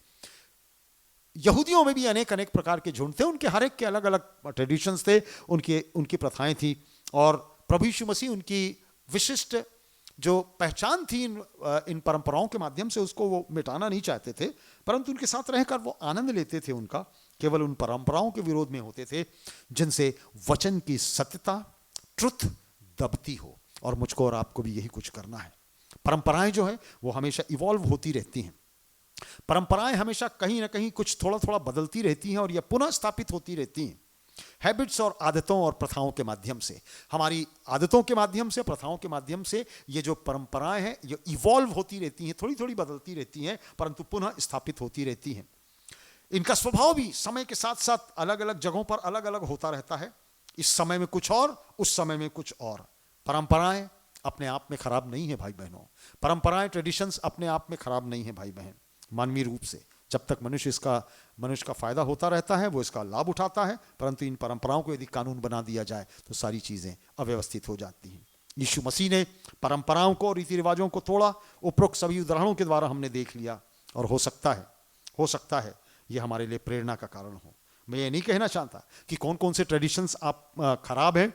यहूदियों में भी अनेक अनेक प्रकार के झुंड थे, उनके हर एक के अलग अलग ट्रेडिशंस थे, उनकी प्रथाएं थी, और प्रभु यीशु मसीह उनकी विशिष्ट जो पहचान थी इन परंपराओं के माध्यम से, उसको वो मिटाना नहीं चाहते थे, परंतु उनके साथ रहकर वो आनंद लेते थे। उनका केवल उन परंपराओं के विरोध में होते थे जिनसे वचन की सत्यता, ट्रुथ दबती हो। और मुझको और आपको भी यही कुछ करना है। परंपराएं जो है वो हमेशा इवॉल्व होती रहती हैं। परंपराएं हमेशा कहीं ना कहीं कुछ थोड़ा थोड़ा बदलती रहती हैं और यह पुनः स्थापित होती रहती हैं हैबिट्स और आदतों और प्रथाओं के माध्यम से। हमारी आदतों के माध्यम से, प्रथाओं के माध्यम से ये जो परंपराएं हैं ये इवॉल्व होती रहती हैं, थोड़ी थोड़ी बदलती रहती हैं, परंतु पुनः स्थापित होती रहती हैं। इनका स्वभाव भी समय के साथ साथ अलग अलग जगहों पर अलग अलग होता रहता है। इस समय में कुछ और, उस समय में कुछ और। परंपराएं अपने आप में खराब नहीं है भाई बहनों। परंपराएं, ट्रेडिशंस अपने आप में खराब नहीं है भाई बहन। मानवीय रूप से जब तक मनुष्य का फायदा होता रहता है, वो इसका लाभ उठाता है, परंतु इन परंपराओं को यदि कानून बना दिया जाए तो सारी चीजें अव्यवस्थित हो जाती हैं। यीशु मसीह ने परंपराओं को, रीति रिवाजों को तोड़ा। उपरोक्त सभी उदाहरणों के द्वारा हमने देख लिया, और हो सकता है ये हमारे लिए प्रेरणा का कारण हो। मैं ये नहीं कहना चाहता कि कौन कौन से ट्रेडिशंस आप खराब हैं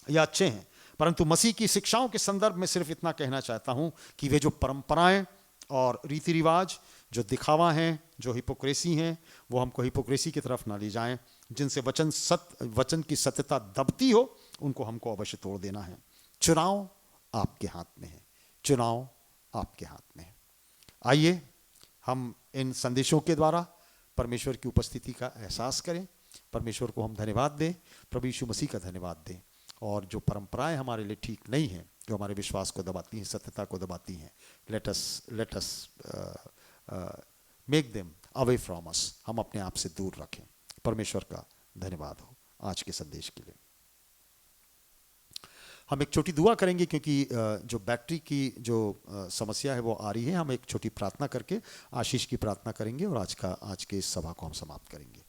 या अच्छे हैं, परंतु मसीह की शिक्षाओं के संदर्भ में सिर्फ इतना कहना चाहता हूं कि वे जो परंपराएं और रीति रिवाज जो दिखावा हैं, जो हिपोक्रेसी हैं, वो हमको हिपोक्रेसी की तरफ ना ले जाएं। जिनसे वचन की सत्यता दबती हो, उनको हमको अवश्य तोड़ देना है। चुनाव आपके हाथ में है, चुनाव आपके हाथ में है। आइए हम इन संदेशों के द्वारा परमेश्वर की उपस्थिति का एहसास करें, परमेश्वर को हम धन्यवाद दें, प्रभु यीशु मसीह का धन्यवाद दें। और जो परंपराएं हमारे लिए ठीक नहीं हैं, जो हमारे विश्वास को दबाती हैं, सत्यता को दबाती हैं, let us make them away from us. हम अपने आप से दूर रखें। परमेश्वर का धन्यवाद हो आज के संदेश के लिए। हम एक छोटी दुआ करेंगे क्योंकि जो बैटरी की जो समस्या है वो आ रही है। हम एक छोटी प्रार्थना करके आशीष की प्रार्थना करेंगे और आज के इस सभा को हम समाप्त करेंगे।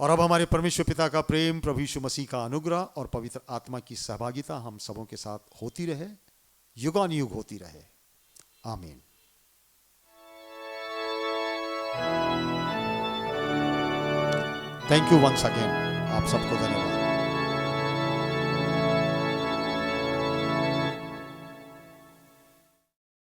और अब हमारे परमेश्वर पिता का प्रेम, प्रभु यीशु मसीह का अनुग्रह और पवित्र आत्मा की सहभागिता हम सबों के साथ होती रहे, युगानुयुग होती रहे। आमीन। Thank you once again. आप सबको धन्यवाद।